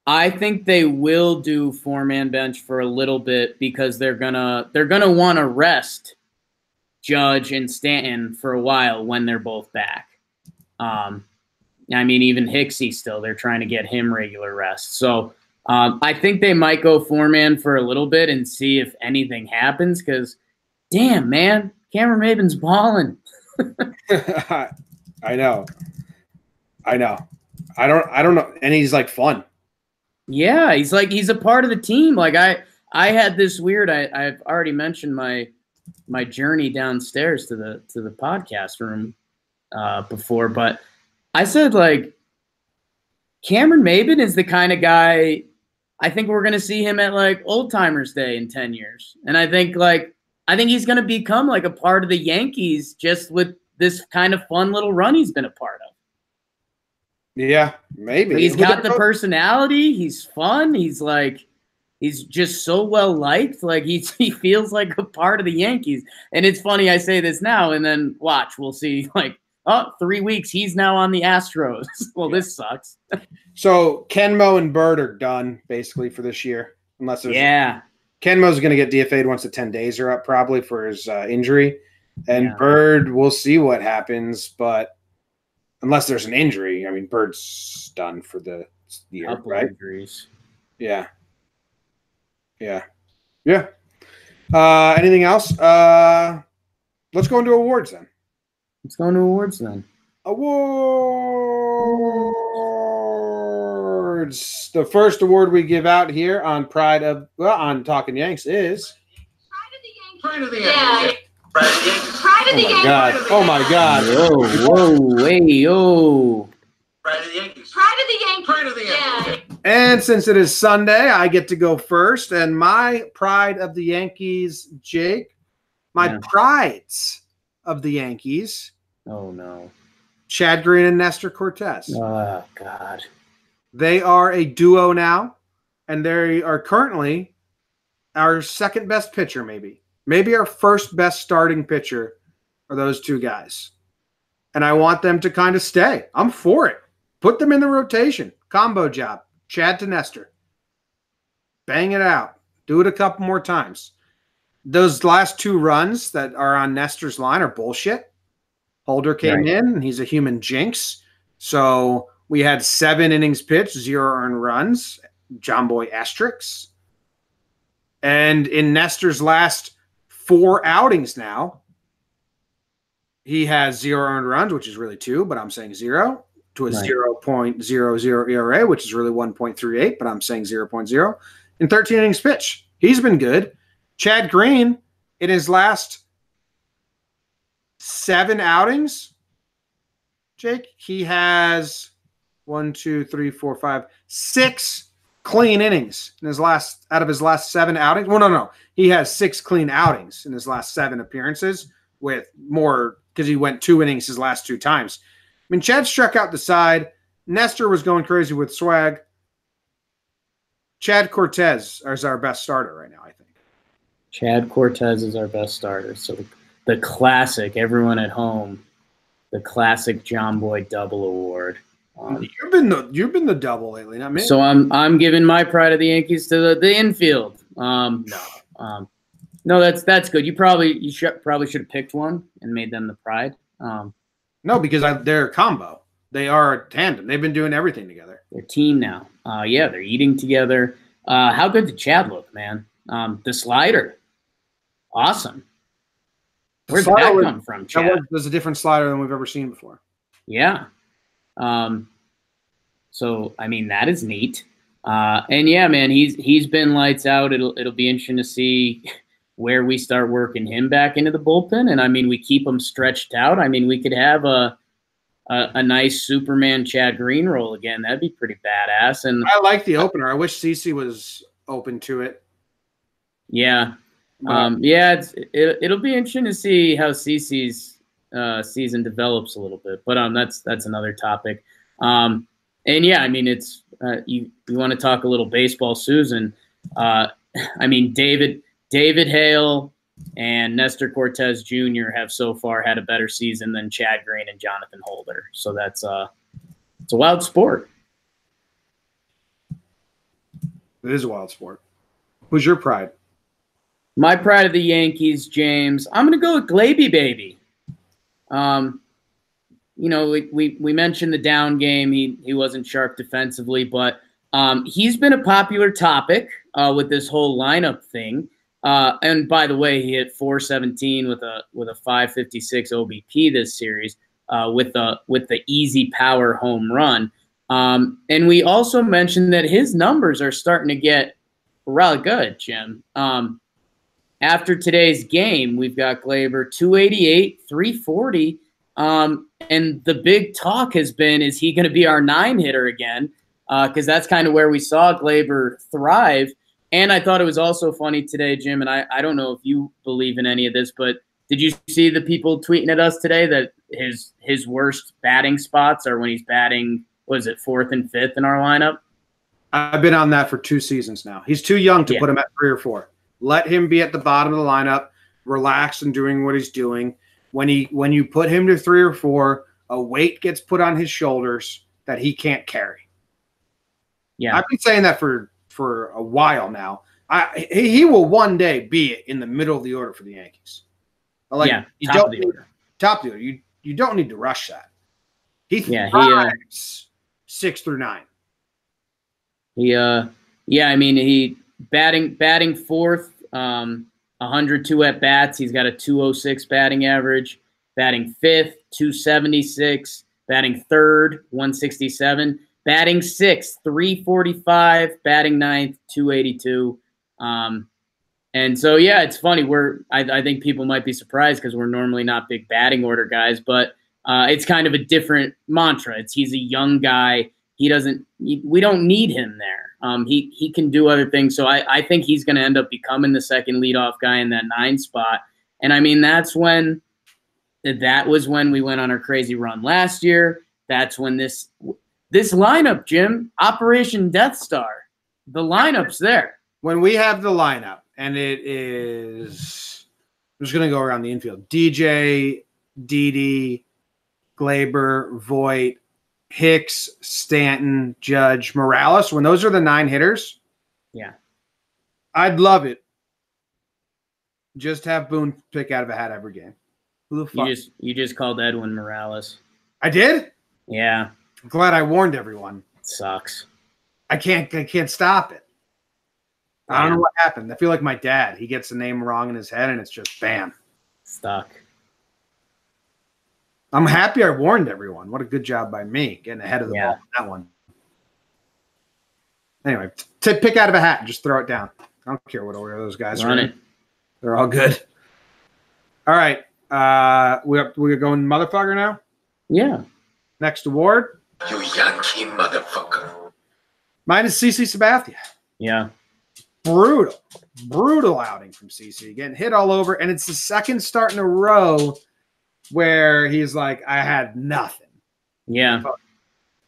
I think they will do 4-man bench for a little bit because they're gonna want to rest Judge and Stanton for a while when they're both back. I mean, even Hicksy still, they're trying to get him regular rest. So I think they might go 4-man for a little bit and see if anything happens because, damn, man, Cameron Maben's balling. I know. I don't know. And he's like fun. Yeah, he's a part of the team. Like I had this weird, I've already mentioned my journey downstairs to the podcast room before, but I said, like, Cameron Maben is the kind of guy I think we're going to see him at, like, Old Timers Day in 10 years. And I think he's going to become, like, a part of the Yankees just with this kind of fun little run he's been a part of. Yeah, maybe. He's got the personality. He's fun. He's just so well liked. Like, he feels like a part of the Yankees. And it's funny I say this now, and then watch, we'll see, like, 3 weeks, he's now on the Astros. Well, yeah. This sucks. So Kenmo and Bird are done basically for this year, unless there's Kenmo's going to get DFA'd once the 10 days are up, probably for his injury, and Bird, we'll see what happens, but unless there's an injury, I mean, Bird's done for the year, couple right? Injuries. Yeah. Anything else? Let's go into awards then. Let's go into awards then. Awards. The first award we give out here on on Talking Yanks is Pride of the Yankees. Pride of the Yankees. Pride of the Yankees. Pride of the Yankees. Oh my God. Whoa, hey, yo. Pride of the Yankees. Pride of the Yankees. Pride of the Yankees. And since it is Sunday, I get to go first. And my pride of the Yankees, Jake, prides of the Yankees. Oh, no. Chad Green and Nestor Cortez. Oh, God. They are a duo now, and they are currently our second best pitcher, maybe. Maybe our first best starting pitcher are those two guys. And I want them to kind of stay. I'm for it. Put them in the rotation. Combo job. Chad to Nestor. Bang it out. Do it a couple more times. Those last two runs that are on Nestor's line are bullshit. Holder came in, and he's a human jinx. So we had 7 innings pitched, 0 earned runs. Jomboy asterisks. And in Nestor's last 4 outings now, he has 0 earned runs, which is really 2, but I'm saying 0, to a 0.00 ERA, which is really 1.38, but I'm saying 0.0. In 13 innings pitched. He's been good. Chad Green, in his last 7 outings, Jake, he has 6 clean innings in his last out of his last 7 outings. Well, no. He has 6 clean outings in his last 7 appearances, with more because he went 2 innings his last 2 times. I mean, Chad struck out the side. Nestor was going crazy with swag. Chad Cortez is our best starter right now, I think. Chad Cortez is our best starter. So the classic, everyone at home, the classic Jomboy double award. You've been the double lately, not me. So I'm giving my pride of the Yankees to the infield. No, that's good. You probably should have picked one and made them the pride. No, because they're a combo. They are a tandem. They've been doing everything together. They're a team now. They're eating together. How good did Chad look, man? The slider, awesome. Where'd that come from, Chad? That was a different slider than we've ever seen before. Yeah. So I mean, that is neat. And yeah, man, he's been lights out. It'll be interesting to see where we start working him back into the bullpen. And I mean, we keep him stretched out. I mean, we could have a nice Superman Chad Green role again. That'd be pretty badass. And I like the opener. I wish CeCe was open to it. Yeah. It'll be interesting to see how CeCe's season develops a little bit, but that's another topic. And yeah, I mean, it's you want to talk a little baseball, Susan. I mean, David Hale and Nestor Cortez Jr. have so far had a better season than Chad Green and Jonathan Holder. So it's a wild sport. It is a wild sport. Who's your pride? My pride of the Yankees, James. I'm going to go with Glaby Baby. You know, we mentioned the down game. He wasn't sharp defensively, but he's been a popular topic with this whole lineup thing. And by the way, he hit 417 with a 556 OBP this series with the easy power home run. And we also mentioned that his numbers are starting to get really good, Jim. After today's game, we've got Gleyber 288, 340. And the big talk has been, is he going to be our 9-hitter again? Because that's kind of where we saw Gleyber thrive. And I thought it was also funny today, Jim, and I don't know if you believe in any of this, but did you see the people tweeting at us today that his worst batting spots are when he's batting, was it 4th and 5th in our lineup? I've been on that for 2 seasons now. He's too young to put him at 3 or 4. Let him be at the bottom of the lineup, relax and doing what he's doing. When you put him to 3 or 4, a weight gets put on his shoulders that he can't carry. Yeah, I've been saying that for a while now. He will one day be in the middle of the order for the Yankees. Like, top of the order. Top of the order. You don't need to rush that. He thrives 6 through 9. I mean, he batting 4th, 102 at bats. He's got a 206 batting average. Batting 5th, 276. Batting 3rd, 167. Batting 6th, 345. Batting 9th, 282. And so, yeah, it's funny. I think people might be surprised because we're normally not big batting order guys, but it's kind of a different mantra. He's a young guy. We don't need him there. He can do other things. So I think he's going to end up becoming the second leadoff guy in that 9 spot. And I mean, that was when we went on our crazy run last year. That's when this lineup, Jim, Operation Death Star, the lineup's there. When we have the lineup, and it is, I'm just going to go around the infield. DJ, Didi, Gleyber, Voit, Hicks, Stanton, Judge, Morales. When those are the 9 hitters, yeah, I'd love it. Just have Boone pick out of a hat every game. Who the fuck? You just called Edwin Morales. I did? Yeah. I'm glad I warned everyone. It sucks. I can't stop it. I don't know what happened. I feel like my dad. He gets the name wrong in his head, and it's just bam. Stuck. I'm happy I warned everyone. What a good job by me getting ahead of the ball on that one. Anyway, pick out of a hat and just throw it down. I don't care what order those guys are in. They're all good. All right. We're going motherfucker now? Yeah. Next award. You Yankee motherfucker. Mine is CC Sabathia. Yeah. Brutal outing from CC. Getting hit all over. And it's the second start in a row where he's like, I had nothing. Yeah.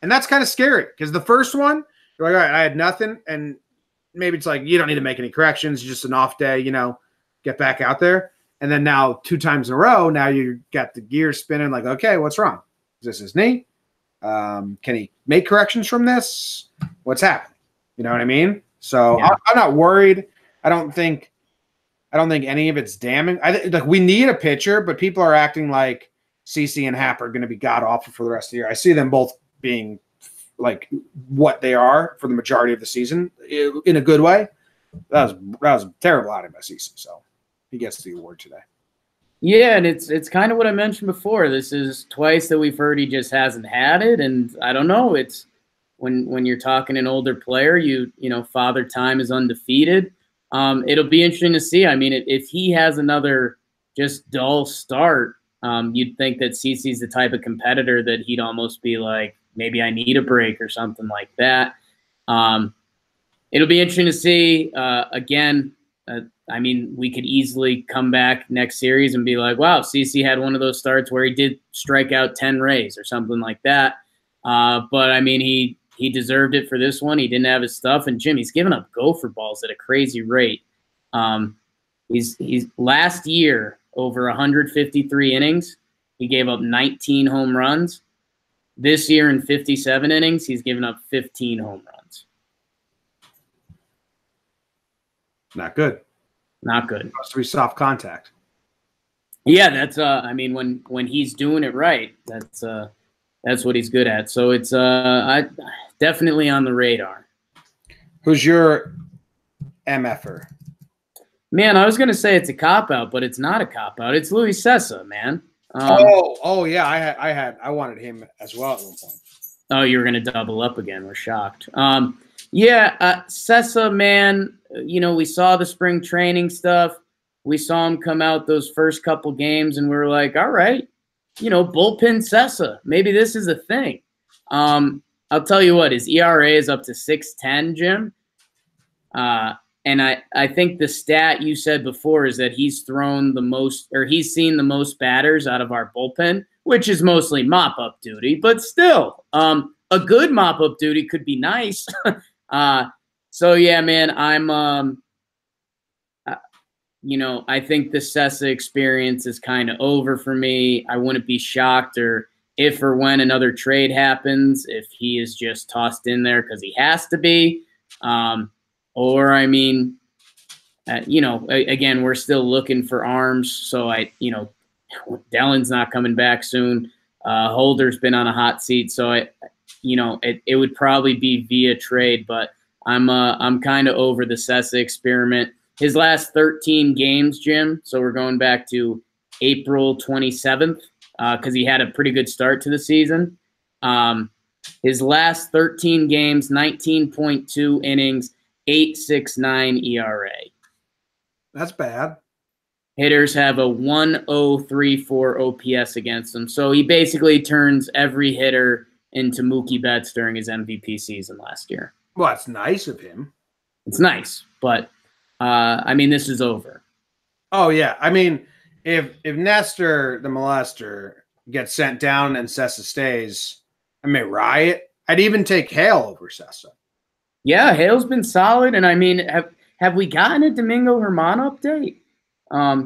And that's kind of scary because the first one, you're like, all right, I had nothing. And maybe it's like, you don't need to make any corrections. Just an off day, get back out there. And then now 2 times in a row, now you got the gears spinning like, okay, what's wrong? Is this his knee? Can he make corrections from this? What's happening? You know what I mean? So I'm not worried. I don't think any of it's damning. Like we need a pitcher, but people are acting like CC and Happ are going to be god awful for the rest of the year. I see them both being like what they are for the majority of the season in a good way. That was a terrible outing by CC. So he gets the award today. Yeah, and it's kind of what I mentioned before. This is twice that we've heard he just hasn't had it, and I don't know. It's when you're talking an older player, Father Time is undefeated. It'll be interesting to see. I mean, if he has another just dull start, you'd think that CC's the type of competitor that he'd almost be like, maybe I need a break or something like that. It'll be interesting to see. Again, I mean, we could easily come back next series and be like, wow, CC had one of those starts where he did strike out 10 Rays or something like that. But, I mean, he deserved it for this one. He didn't have his stuff. And, Jim, he's given up gopher balls at a crazy rate. He's last year, over 153 innings, he gave up 19 home runs. This year in 57 innings, he's given up 15 home runs. Not good. Not good. Supposed to be soft contact. Yeah, that's I mean when he's doing it right, that's what he's good at. So it's definitely on the radar. Who's your MFer? Man, I was gonna say it's a cop out, but it's not a cop out. It's Luis Cessa, man. Yeah, I wanted him as well at one point. Oh, you were gonna double up again. We're shocked. Cessa, man. You know, we saw the spring training stuff. We saw him come out those first couple games, and we were like, all right, you know, bullpen Cessa. Maybe this is a thing. I'll tell you what, his ERA is up to 6.10, Jim. And I think the stat you said before is that he's thrown the most, or he's seen the most batters out of our bullpen, which is mostly mop-up duty, but still, a good mop-up duty could be nice. So yeah, man, I'm, you know, I think the Cessa experience is kind of over for me. I wouldn't be shocked or if or when another trade happens, if he is just tossed in there because he has to be. Or, I mean, you know, again, we're still looking for arms. So, you know, Dellen's not coming back soon. Holder's been on a hot seat. So, you know, it would probably be via trade. But I'm kind of over the Cessa experiment. His last 13 games, Jim, so we're going back to April 27th because he had a pretty good start to the season. His last 13 games, 19.2 innings, 8.69 ERA. That's bad. Hitters have a 1.034 OPS against him. So he basically turns every hitter into Mookie Betts during his MVP season last year. Well, it's nice of him. It's nice, but I mean, this is over. Oh yeah, I mean, if Nestor the molester gets sent down and Cessa stays, I may riot. I'd even take Hale over Cessa. Yeah, Hale's been solid, and I mean, have we gotten a Domingo Germán update?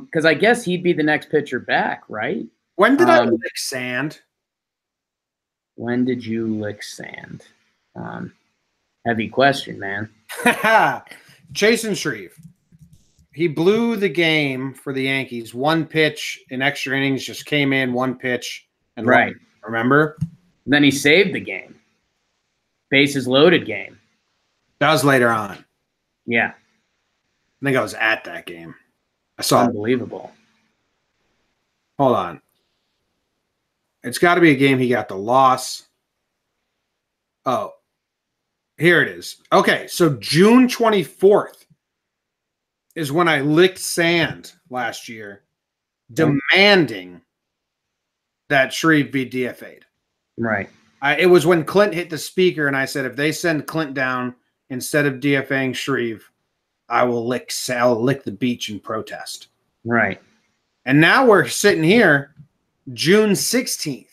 Because I guess he'd be the next pitcher back, right? When did I lick sand? When did you lick sand? Heavy question, man. Jason Shreve. He blew the game for the Yankees. One pitch in extra innings, just came in, one pitch. And right. Remember? Then he saved the game. Bases loaded game. That was later on. Yeah. I think I was at that game. I saw Unbelievable. Hold on. It's got to be a game he got the loss. Oh, here it is. Okay, so June 24th is when I licked sand last year, demanding that Shreve be DFA'd. Right. It was when Clint hit the speaker, and I said, if they send Clint down instead of DFAing Shreve, I'll lick the beach in protest. Right. And now we're sitting here, June 16th.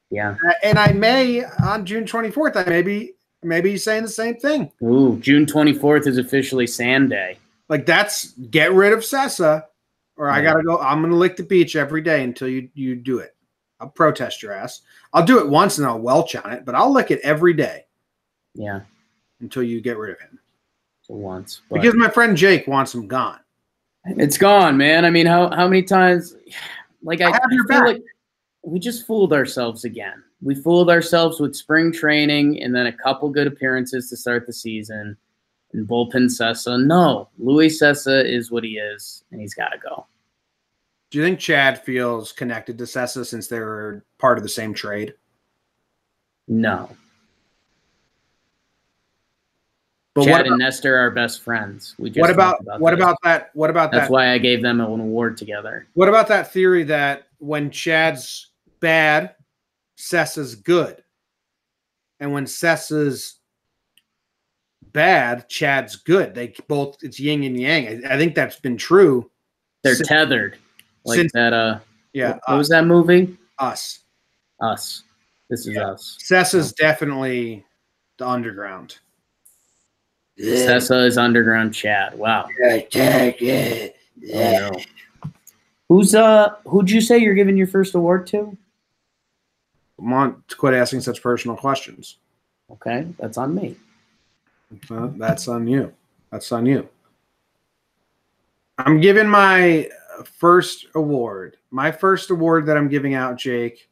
Yeah. And I may, on June 24th, I may be saying the same thing. Ooh, June 24th is officially Sand Day. Like, that's get rid of Cessa, or I got to go. I'm going to lick the beach every day until you do it. I'll protest your ass. I'll do it once and I'll welch on it, but I'll lick it every day. Yeah. Until you get rid of him. So once. Because my friend Jake wants him gone. It's gone, man. I mean, how many times? Like, I have your feel back. like we just fooled ourselves again. We fooled ourselves with spring training and then a couple good appearances to start the season. And bullpen Cessa. No, Luis Cessa is what he is, and he's got to go. Do you think Chad feels connected to Cessa since they were part of the same trade? No. But Chad and Nestor are best friends. We just what about that? That's why I gave them an award together. What about that theory that when Chad's bad, Cessa's good, and when Cessa's bad, Chad's good? They both, it's yin and yang. I think that's been true. They're tethered, like that. Yeah. What was that movie? Us. This is us. Cessa's definitely the underground. Cessa is underground Chad. Wow. Yeah. Oh, no. Who'd you say you're giving your first award to? Come on, quit asking such personal questions. Okay, that's on me. That's on you. That's on you. I'm giving my first award. My first award that I'm giving out, Jake,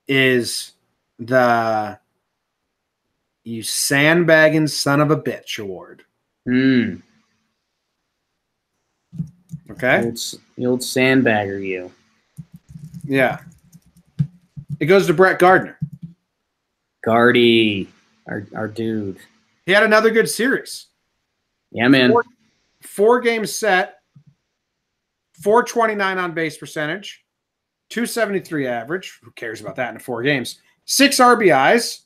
is the "You Sandbagging Son of a Bitch" award. Hmm. Okay? The old sandbagger, you. Yeah. It goes to Brett Gardner. Guardy, our dude. He had another good series. Yeah, man. Four games set, 429 on base percentage, 273 average. Who cares about that in 4 games? 6 RBIs,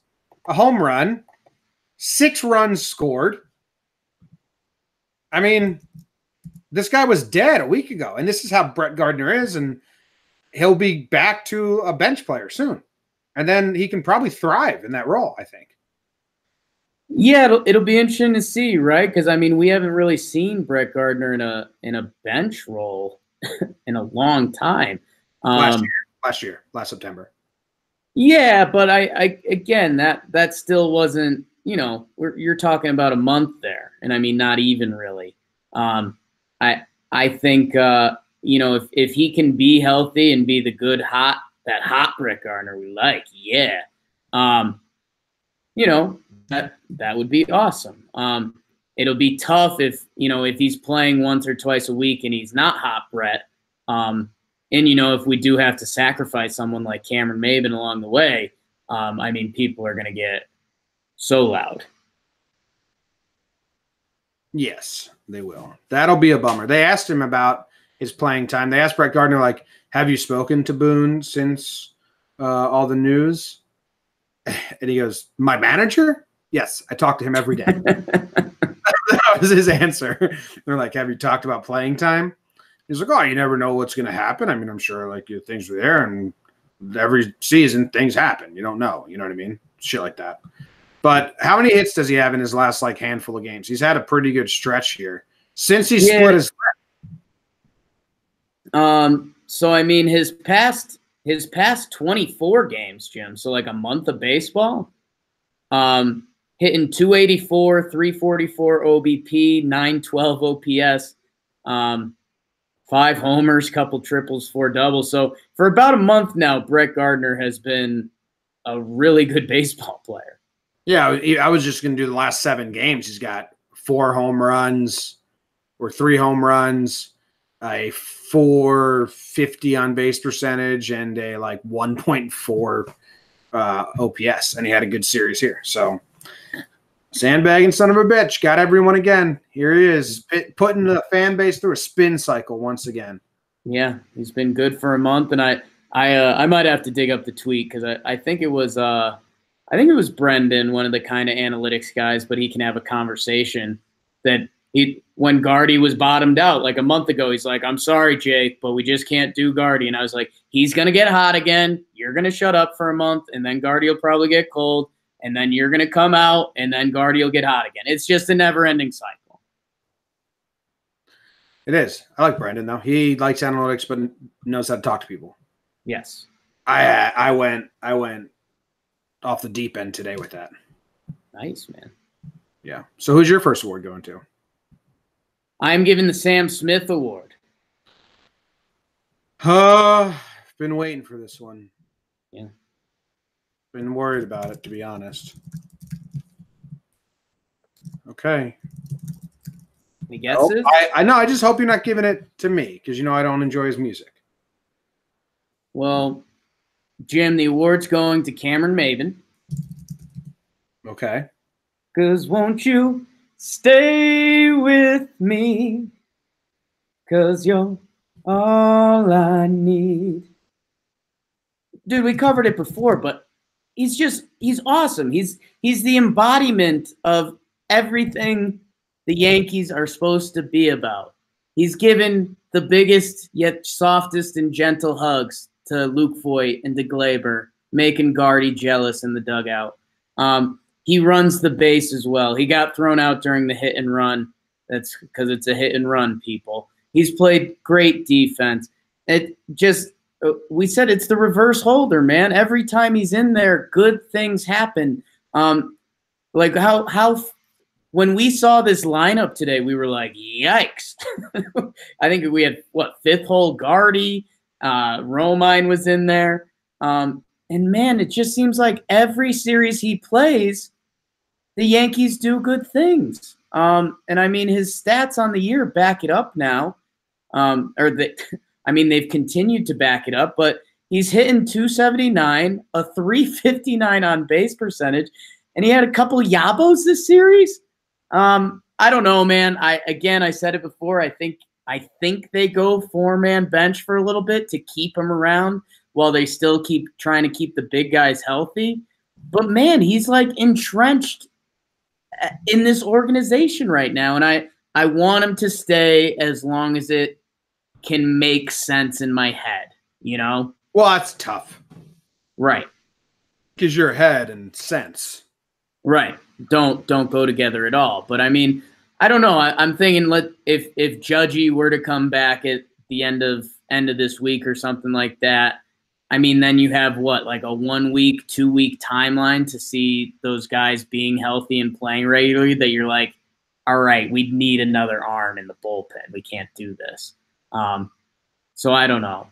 a home run, 6 runs scored. I mean, this guy was dead a week ago, and this is how Brett Gardner is, and he'll be back to a bench player soon. And then he can probably thrive in that role, I think. Yeah, it'll be interesting to see, right? Because I mean, we haven't really seen Brett Gardner in a bench role in a long time. Last September. Yeah, but I again that still wasn't, you know, you're talking about a month there, and I mean not even really. I think you know, if he can be healthy and be the good hot Brett Gardner we like, yeah, you know, that would be awesome. It'll be tough if, you know, if he's playing once or twice a week and he's not hot Brett. And, you know, if we do have to sacrifice someone like Cameron Maben along the way, I mean, people are going to get so loud. Yes, they will. That'll be a bummer. They asked him about his playing time. They asked Brett Gardner, like, have you spoken to Boone since all the news? And he goes, my manager? Yes, I talk to him every day. That was his answer. They're like, have you talked about playing time? He's like, oh, you never know what's going to happen. I mean, I'm sure like things were there, and every season things happen. You don't know. You know what I mean? Shit like that. But how many hits does he have in his last like handful of games? He's had a pretty good stretch here since he split his lip. So I mean, his past 24 games, Jim. So like a month of baseball. Hitting 284, 344 OBP, 912 OPS. 5 homers, couple triples, 4 doubles. So for about a month now, Brett Gardner has been a really good baseball player. Yeah, I was just going to do the last 7 games. He's got 4 home runs or 3 home runs, a 450 on base percentage, and a like 1.4 OPS. And he had a good series here. So sandbagging son of a bitch. Got everyone again. Here he is, putting the fan base through a spin cycle once again. Yeah, he's been good for a month, and I might have to dig up the tweet because I think it was Brendan, one of the kind of analytics guys, but he can have a conversation that when Gardy was bottomed out like a month ago, he's like, I'm sorry, Jake, but we just can't do Gardy. And I was like, he's gonna get hot again. You're gonna shut up for a month, and then Gardy will probably get cold. And then you're going to come out, and then Gardy will get hot again. It's just a never-ending cycle. It is. I like Brendan, though. He likes analytics, but knows how to talk to people. Yes. I went off the deep end today with that. Nice, man. Yeah. So who's your first award going to? I'm giving the Sam Smith Award. I've been waiting for this one. Yeah. Been worried about it, to be honest. Okay. Any guesses? I know. I just hope you're not giving it to me because, you know, I don't enjoy his music. Well, Jim, the award's going to Cameron Maben. Okay. Because won't you stay with me? Because you're all I need. Dude, we covered it before, but he's awesome. He's the embodiment of everything the Yankees are supposed to be about. He's given the biggest yet softest and gentle hugs to Luke Voigt and to Glaber, making Gardy jealous in the dugout. He runs the base as well. He got thrown out during the hit and run. That's because it's a hit and run, people. He's played great defense. We said it's the reverse holder, man. Every time he's in there, good things happen. Like how when we saw this lineup today, we were like, yikes. I think we had, fifth hole Gardy, Romine was in there. And, man, it just seems like every series he plays, the Yankees do good things. And, I mean, his stats on the year back it up now. They've continued to back it up, but he's hitting 279, a 359 on base percentage, and he had a couple yabos this series. I don't know, man. I said it before. I think they go 4-man bench for a little bit to keep him around while they still keep trying to keep the big guys healthy. But, man, he's like entrenched in this organization right now, and I want him to stay as long as it can make sense in my head, you know? Well, that's tough. Right. Because your head and sense. Right. Don't go together at all. But I mean, I don't know. I'm thinking if Judgy were to come back at the end of this week or something like that, I mean, then you have like a 1 week, 2 week timeline to see those guys being healthy and playing regularly that you're like, all right, we need another arm in the bullpen. We can't do this. So I don't know.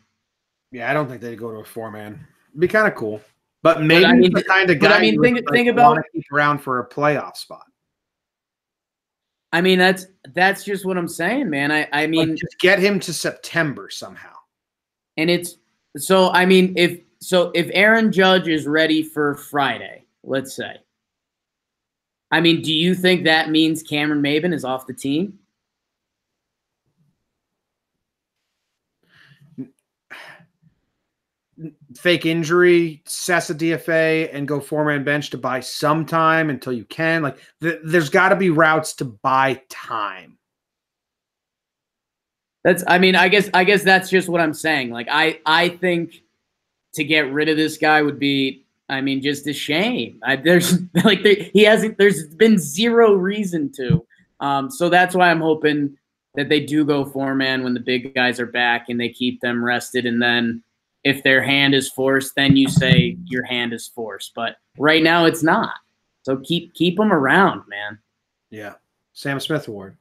Yeah, I don't think they'd go to a 4-man. It'd be kind of cool. But maybe the kind of guy think about want to keep around for a playoff spot. I mean, that's just what I'm saying, man. I mean, just get him to September somehow. And it's so. I mean, if Aaron Judge is ready for Friday, let's say. I mean, do you think that means Cameron Maybin is off the team? Fake injury, cess a DFA, and go 4-man bench to buy some time until you can. Like, there's got to be routes to buy time. I guess that's just what I'm saying. Like, I think to get rid of this guy would be, I mean, just a shame. There's been zero reason to. So that's why I'm hoping that they do go 4-man when the big guys are back and they keep them rested, and then if their hand is forced, then you say your hand is forced. But right now it's not. So keep them around, man. Yeah. Sam Smith Award.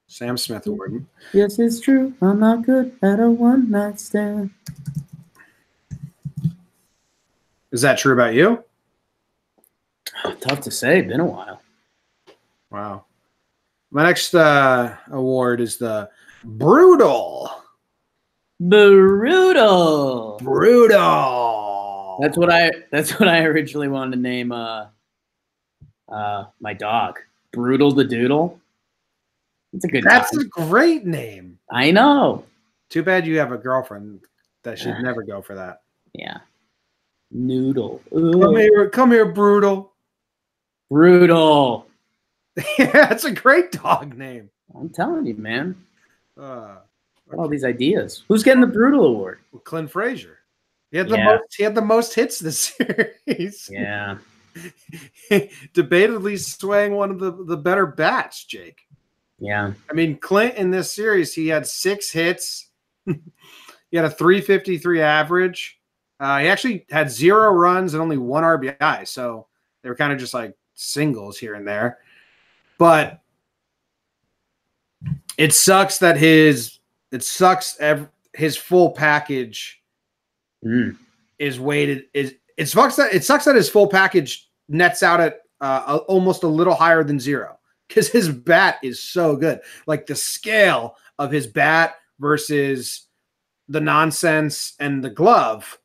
Sam Smith Award. Yes, it's true. I'm not good at a one-night stand. Is that true about you? Tough to say. Been a while. Wow. My next award is the Brutal. Brutal. Brutal. That's what I originally wanted to name my dog. Brutal the Doodle. It's a good That's dog. a great name. I know. Too bad you have a girlfriend that should never go for that. Yeah. Noodle. Come here, Brutal. Brutal. Yeah, that's a great dog name. I'm telling you, man. All these ideas. Who's getting the Brutal Award? Clint Frazier. He had the most hits this series. Yeah. Debatably swaying one of the better bats, Jake. Yeah. I mean, Clint in this series, he had 6 hits. He had a 353 average. He actually had 0 runs and only 1 RBI. So they were kind of just like singles here and there. But it sucks that his full package is weighted. It sucks that his full package nets out at almost a little higher than 0 because his bat is so good. Like the scale of his bat versus the nonsense and the glove,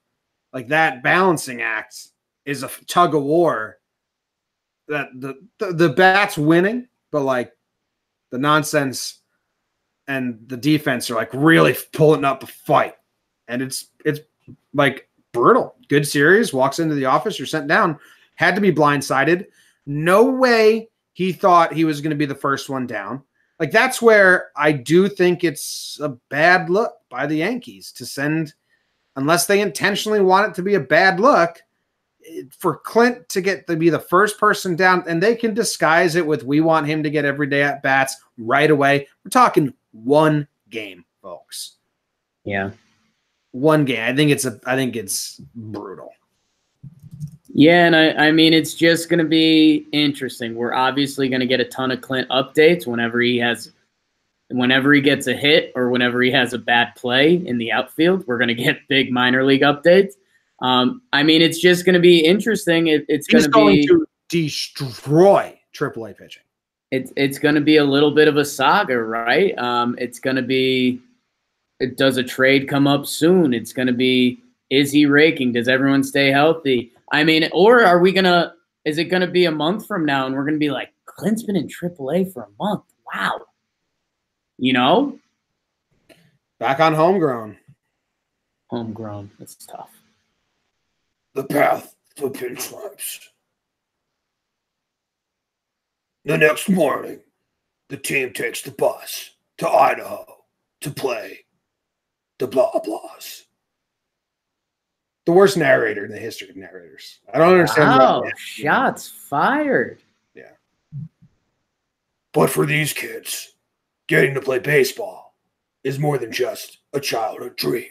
like that balancing act is a tug of war. That the bat's winning, but like the nonsense and the defense are like really pulling up a fight, and it's like brutal. Good series. Walks into the office, you're sent down. Had to be blindsided. No way he thought he was going to be the first one down. Like that's where I do think it's a bad look by the Yankees to send, unless they intentionally want it to be a bad look, for Clint to be the first person down, and they can disguise it with we want him to get every day at bats right away. We're talking 1 game, folks. Yeah. 1 game. I think it's brutal. Yeah, and I mean, it's just going to be interesting. We're obviously going to get a ton of Clint updates whenever he gets a hit or whenever he has a bad play in the outfield. We're going to get big minor league updates. I mean, it's just going to be interesting. It's going He's to going be to destroy AAA pitching. it's going to be a little bit of a saga, right? It's going to be, does a trade come up soon? It's going to be, is he raking? Does everyone stay healthy? I mean, or are we going to, is it going to be a month from now and we're going to be like, Clint's been in AAA for a month. Wow. You know? Back on homegrown. Homegrown. That's tough. The path to pinstripes. The next morning, the team takes the bus to Idaho to play the blah blahs. The worst narrator in the history of narrators. I don't understand. Wow, shots fired. Yeah. But for these kids, getting to play baseball is more than just a childhood dream.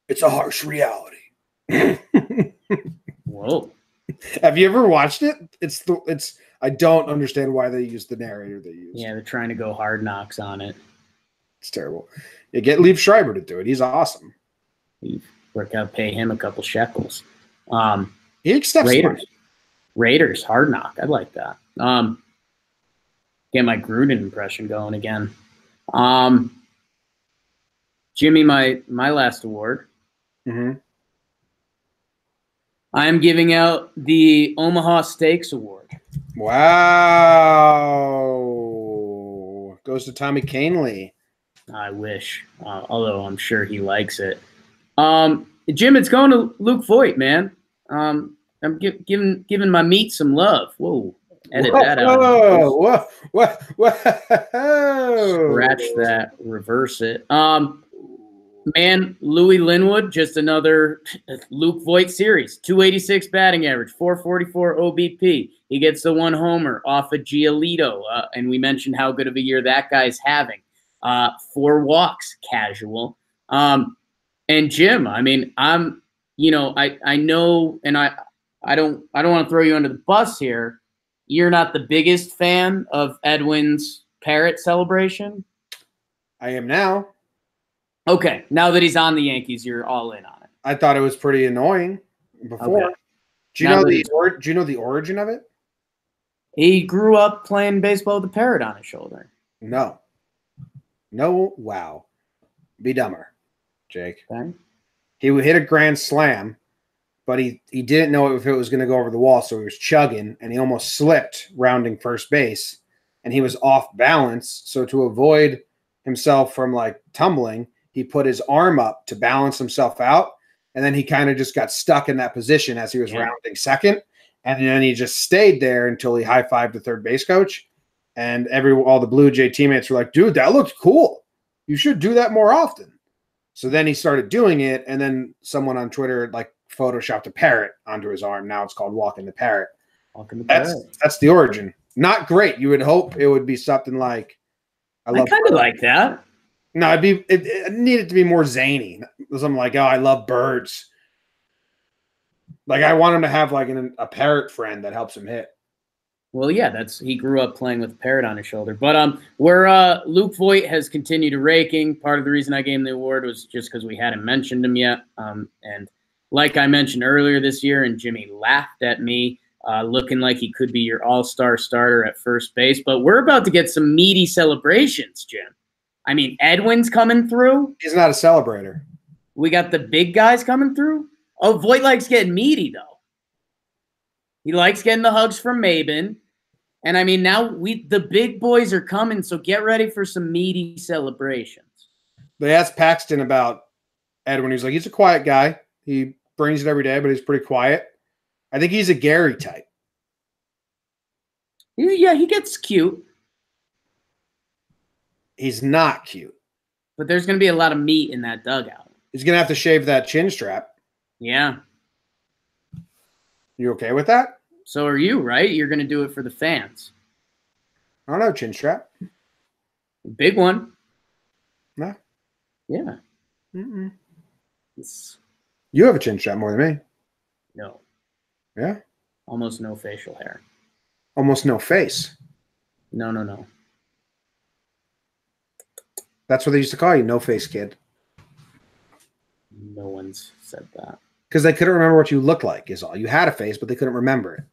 It's a harsh reality. Whoa. Have you ever watched it? I don't understand why they use the narrator they use. Yeah, they're trying to go hard knocks on it. It's terrible. You get Leaf Schreiber to do it. He's awesome. Work out, pay him a couple shekels. He accepts Raiders, hard knock. I like that. Get my Gruden impression going again. Jimmy, my last award. Mm-hmm. I'm giving out the Omaha Steaks Award. Wow. Goes to Tommy Canely. I wish, although I'm sure he likes it. Jim, it's going to Luke Voigt, man. I'm giving my meat some love. Whoa. Edit that out. Whoa. Scratch that. Reverse it. Man, Louis Linwood, just another Luke Voigt series. 286 batting average, 444 OBP. He gets the one homer off of Giolito, and we mentioned how good of a year that guy's having. 4 walks, casual. And Jim, I mean, I know, and I don't want to throw you under the bus here. You're not the biggest fan of Edwin's parrot celebration. I am now. Okay, now that he's on the Yankees, you're all in on it. I thought it was pretty annoying before. Okay. Do you know the origin of it? He grew up playing baseball with a parrot on his shoulder. No. Wow. Be dumber, Jake. Okay. He would hit a grand slam, but he didn't know if it was going to go over the wall, so he was chugging, and he almost slipped rounding first base, and he was off balance. So to avoid himself from like tumbling, he put his arm up to balance himself out, and then he kind of just got stuck in that position as he was rounding second, and then he just stayed there until he high-fived the third base coach, and all the Blue Jay teammates were like, dude, that looked cool. You should do that more often. So then he started doing it, and then someone on Twitter like photoshopped a parrot onto his arm. Now it's called Walking the Parrot. That's the origin. Not great. You would hope it would be something like I kind of like that. No, it needed to be more zany. Something like, oh, I love birds. Like I want him to have like a parrot friend that helps him hit. Well, yeah, he grew up playing with a parrot on his shoulder. But where Luke Voigt has continued to raking, part of the reason I gave him the award was just because we hadn't mentioned him yet. And like I mentioned earlier this year, and Jimmy laughed at me, looking like he could be your all-star starter at first base. But we're about to get some meaty celebrations, Jim. I mean, Edwin's coming through. He's not a celebrator. We got the big guys coming through. Oh, Voigt likes getting meaty, though. He likes getting the hugs from Maben. And, I mean, now the big boys are coming, so get ready for some meaty celebrations. They asked Paxton about Edwin. He's like, he's a quiet guy. He brings it every day, but he's pretty quiet. I think he's a Gary type. Yeah, he gets cute. He's not cute. But there's going to be a lot of meat in that dugout. He's going to have to shave that chin strap. Yeah. You okay with that? So are you, right? You're going to do it for the fans. I don't know, chin strap. Big one. No. Yeah. You have a chin strap more than me. No. Yeah. Almost no facial hair. Almost no face. No. That's what they used to call you, no face kid. No one's said that. Because they couldn't remember what you looked like, is all. You had a face, but they couldn't remember it.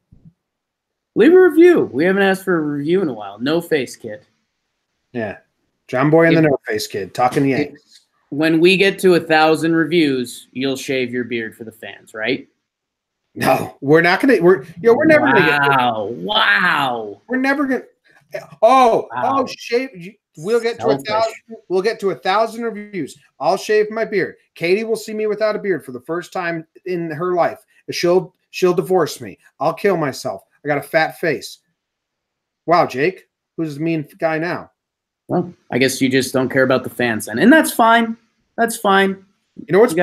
Leave a review. We haven't asked for a review in a while. No face kid. Yeah. Jomboy and the no face kid talking Yanks. When we get to 1,000 reviews, you'll shave your beard for the fans, right? No, we're not gonna. We're never gonna get. Wow. We're never gonna. Oh, Wow. I'll shave. We'll get to 1,000. We'll get to 1,000 reviews. I'll shave my beard. Katie will see me without a beard for the first time in her life. She'll divorce me. I'll kill myself. I got a fat face. Wow, Jake, who's the mean guy now? Well, I guess you just don't care about the fans then, and that's fine. That's fine. You know what's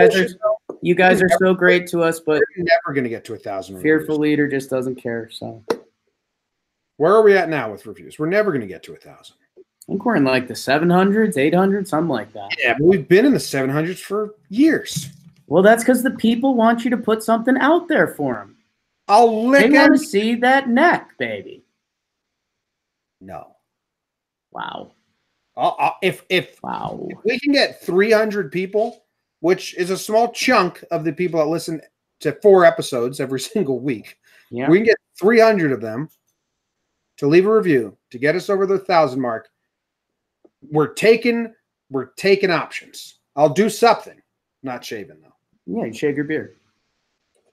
you guys are so great to us, but we're never gonna get to 1,000. Fearful leader just doesn't care. So where are we at now with reviews? We're never gonna get to 1,000. I think we're in like the 700s, 800s, something like that. Yeah, but we've been in the 700s for years. Well, that's because the people want you to put something out there for them. I'll lick. They want to see that neck, baby. No. Wow. If wow, if we can get 300 people, which is a small chunk of the people that listen to 4 episodes every single week, yeah, we can get 300 of them to leave a review to get us over the 1,000 mark. We're taking options. I'll do something, not shaving though. Yeah, you shave your beard.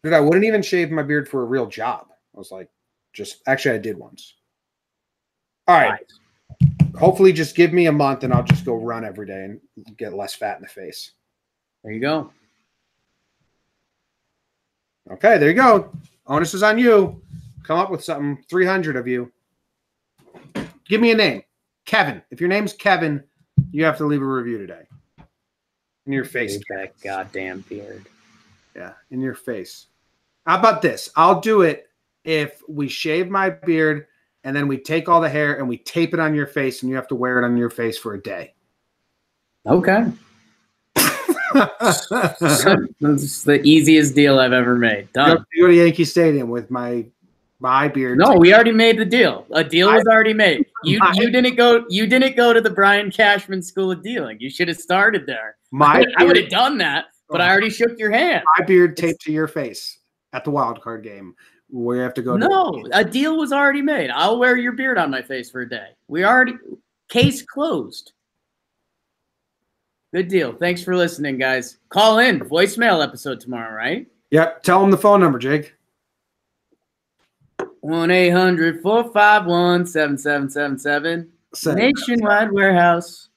Dude, I wouldn't even shave my beard for a real job. I was like, actually, I did once. All right. Nice. Hopefully just give me a month and I'll just go run every day and get less fat in the face. There you go. Okay, there you go. Onus is on you. Come up with something. 300 of you. Give me a name. Kevin. If your name's Kevin, you have to leave a review today. In your face. That goddamn beard. Yeah, in your face. How about this? I'll do it if we shave my beard and then we take all the hair and we tape it on your face and you have to wear it on your face for a day. Okay. That's the easiest deal I've ever made. Done. You go to Yankee Stadium with my beard. No, we already made the deal. A deal was already made. You didn't go to the Brian Cashman School of Dealing. You should have started there. I would have done that, but I already shook your hand. My beard taped to your face at the wild card game. We have to go. No, a deal was already made. I'll wear your beard on my face for a day. Case closed. Good deal. Thanks for listening, guys. Call in. Voicemail episode tomorrow, right? Yep. Tell them the phone number, Jake. 1-800-451-7777. Nationwide warehouse.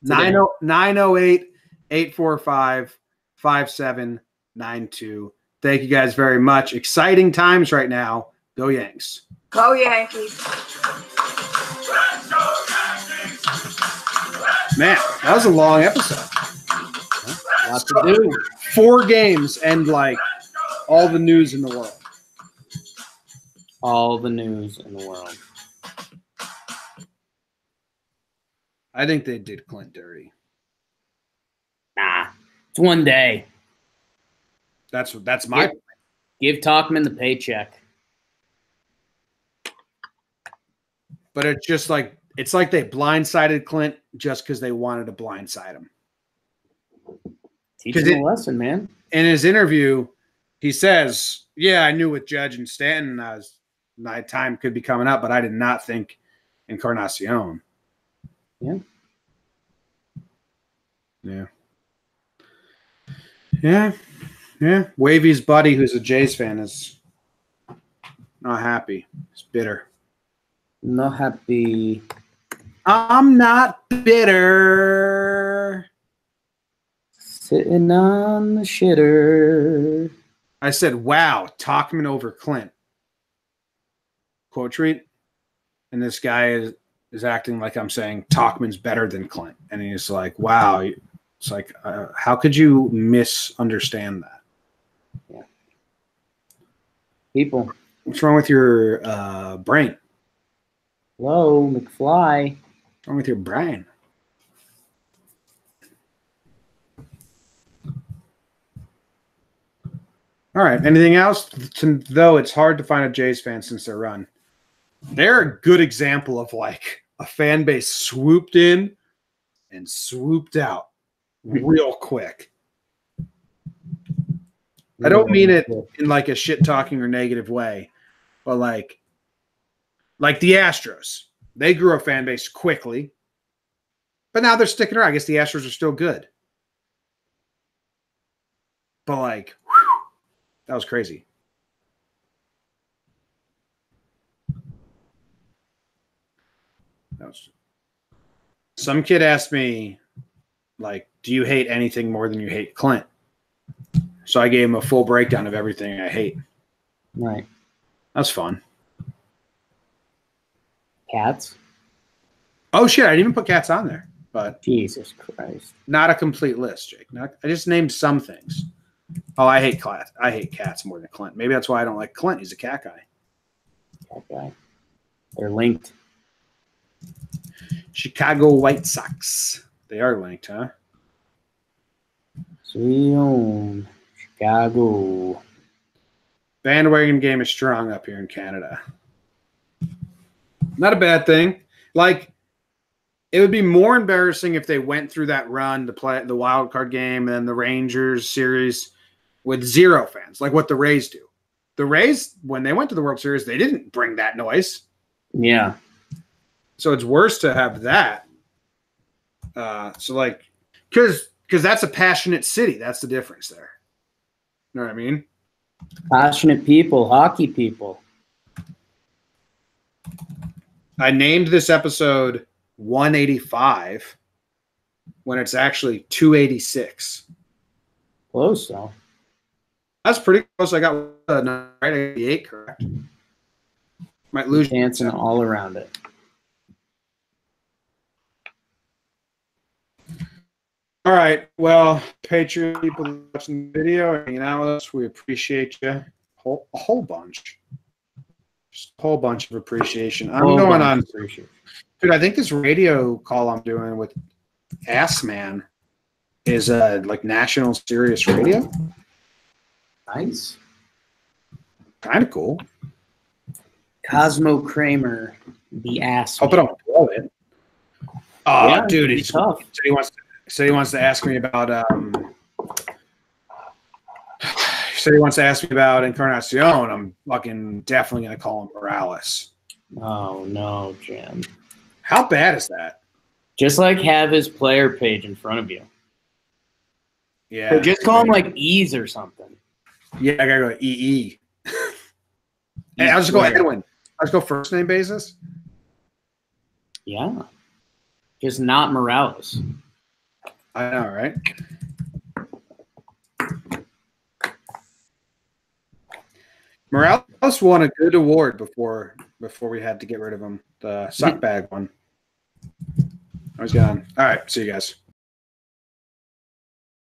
908-845-5792. Thank you guys very much. Exciting times right now. Go Yanks. Go Yankees. Man, that was a long episode. Lots to do. 4 games and like all the news in the world. All the news in the world. I think they did Clint dirty. Nah, it's one day. That's my give Talkman the paycheck. But it's just like they blindsided Clint just because they wanted to blindside him. Teach him a lesson, man. In his interview, he says, "Yeah, I knew with Judge and Stanton, my time could be coming up, but I did not think Encarnacion." Yeah. Yeah. Yeah. Yeah. Wavy's buddy, who's a Jays fan, is not happy. He's bitter. Not happy. I'm not bitter. Sitting on the shitter. I said, wow, Talkman over Clint. Quote tweet. And this guy is acting like I'm saying Talkman's better than Clint. And he's like, wow. It's like, how could you misunderstand that? Yeah. People. What's wrong with your brain? Hello, McFly. What's wrong with your brain? All right. Anything else? Though it's hard to find a Jays fan since their run. They're a good example of like a fan base swooped in and swooped out real quick. I don't mean it in like a shit talking or negative way, but like the Astros. They grew a fan base quickly, but now they're sticking around. I guess the Astros are still good. But like, whew, that was crazy. Some kid asked me, like, do you hate anything more than you hate Clint? So I gave him a full breakdown of everything I hate. Right. That's fun. Cats? Oh, shit. I didn't even put cats on there. But Jesus Christ. Not a complete list, Jake. I just named some things. Oh, I hate cats. I hate cats more than Clint. Maybe that's why I don't like Clint. He's a cat guy. Cat guy. They're linked. Chicago White Sox. They are linked, huh? Sweet home. Chicago. Bandwagon game is strong up here in Canada. Not a bad thing. Like, it would be more embarrassing if they went through that run to play the wild card game and the Rangers series with 0 fans, like what the Rays do. The Rays, when they went to the World Series, they didn't bring that noise. Yeah. So it's worse to have that. So like, because that's a passionate city. That's the difference there. You know what I mean? Passionate people, hockey people. I named this episode 185 when it's actually 286. Close, though. That's pretty close. I got right 88 correct. Might lose. Dancing all around it. All right. Well, Patreon people watching the video and hanging out with us, we appreciate you a whole bunch. Just a whole bunch of appreciation. I'm going on. Dude, I think this radio call I'm doing with Ass Man is like national Sirius radio. Nice. Kind of cool. Cosmo Kramer, the ass. Hope I don't blow it. Oh, Yeah, dude, it's tough. So he wants to ask me about he wants to ask me about Encarnacion. I'm fucking definitely gonna call him Morales. Oh no, Jim. How bad is that? Just like have his player page in front of you. Yeah. Or just call him like Ease or something. Yeah, I gotta go EE. Hey, I'll just go Edwin. I'll just go first name basis. Yeah. Just not Morales. I know, right? Morales won a good award before we had to get rid of him. The suck bag one. I was gone. All right. See you guys.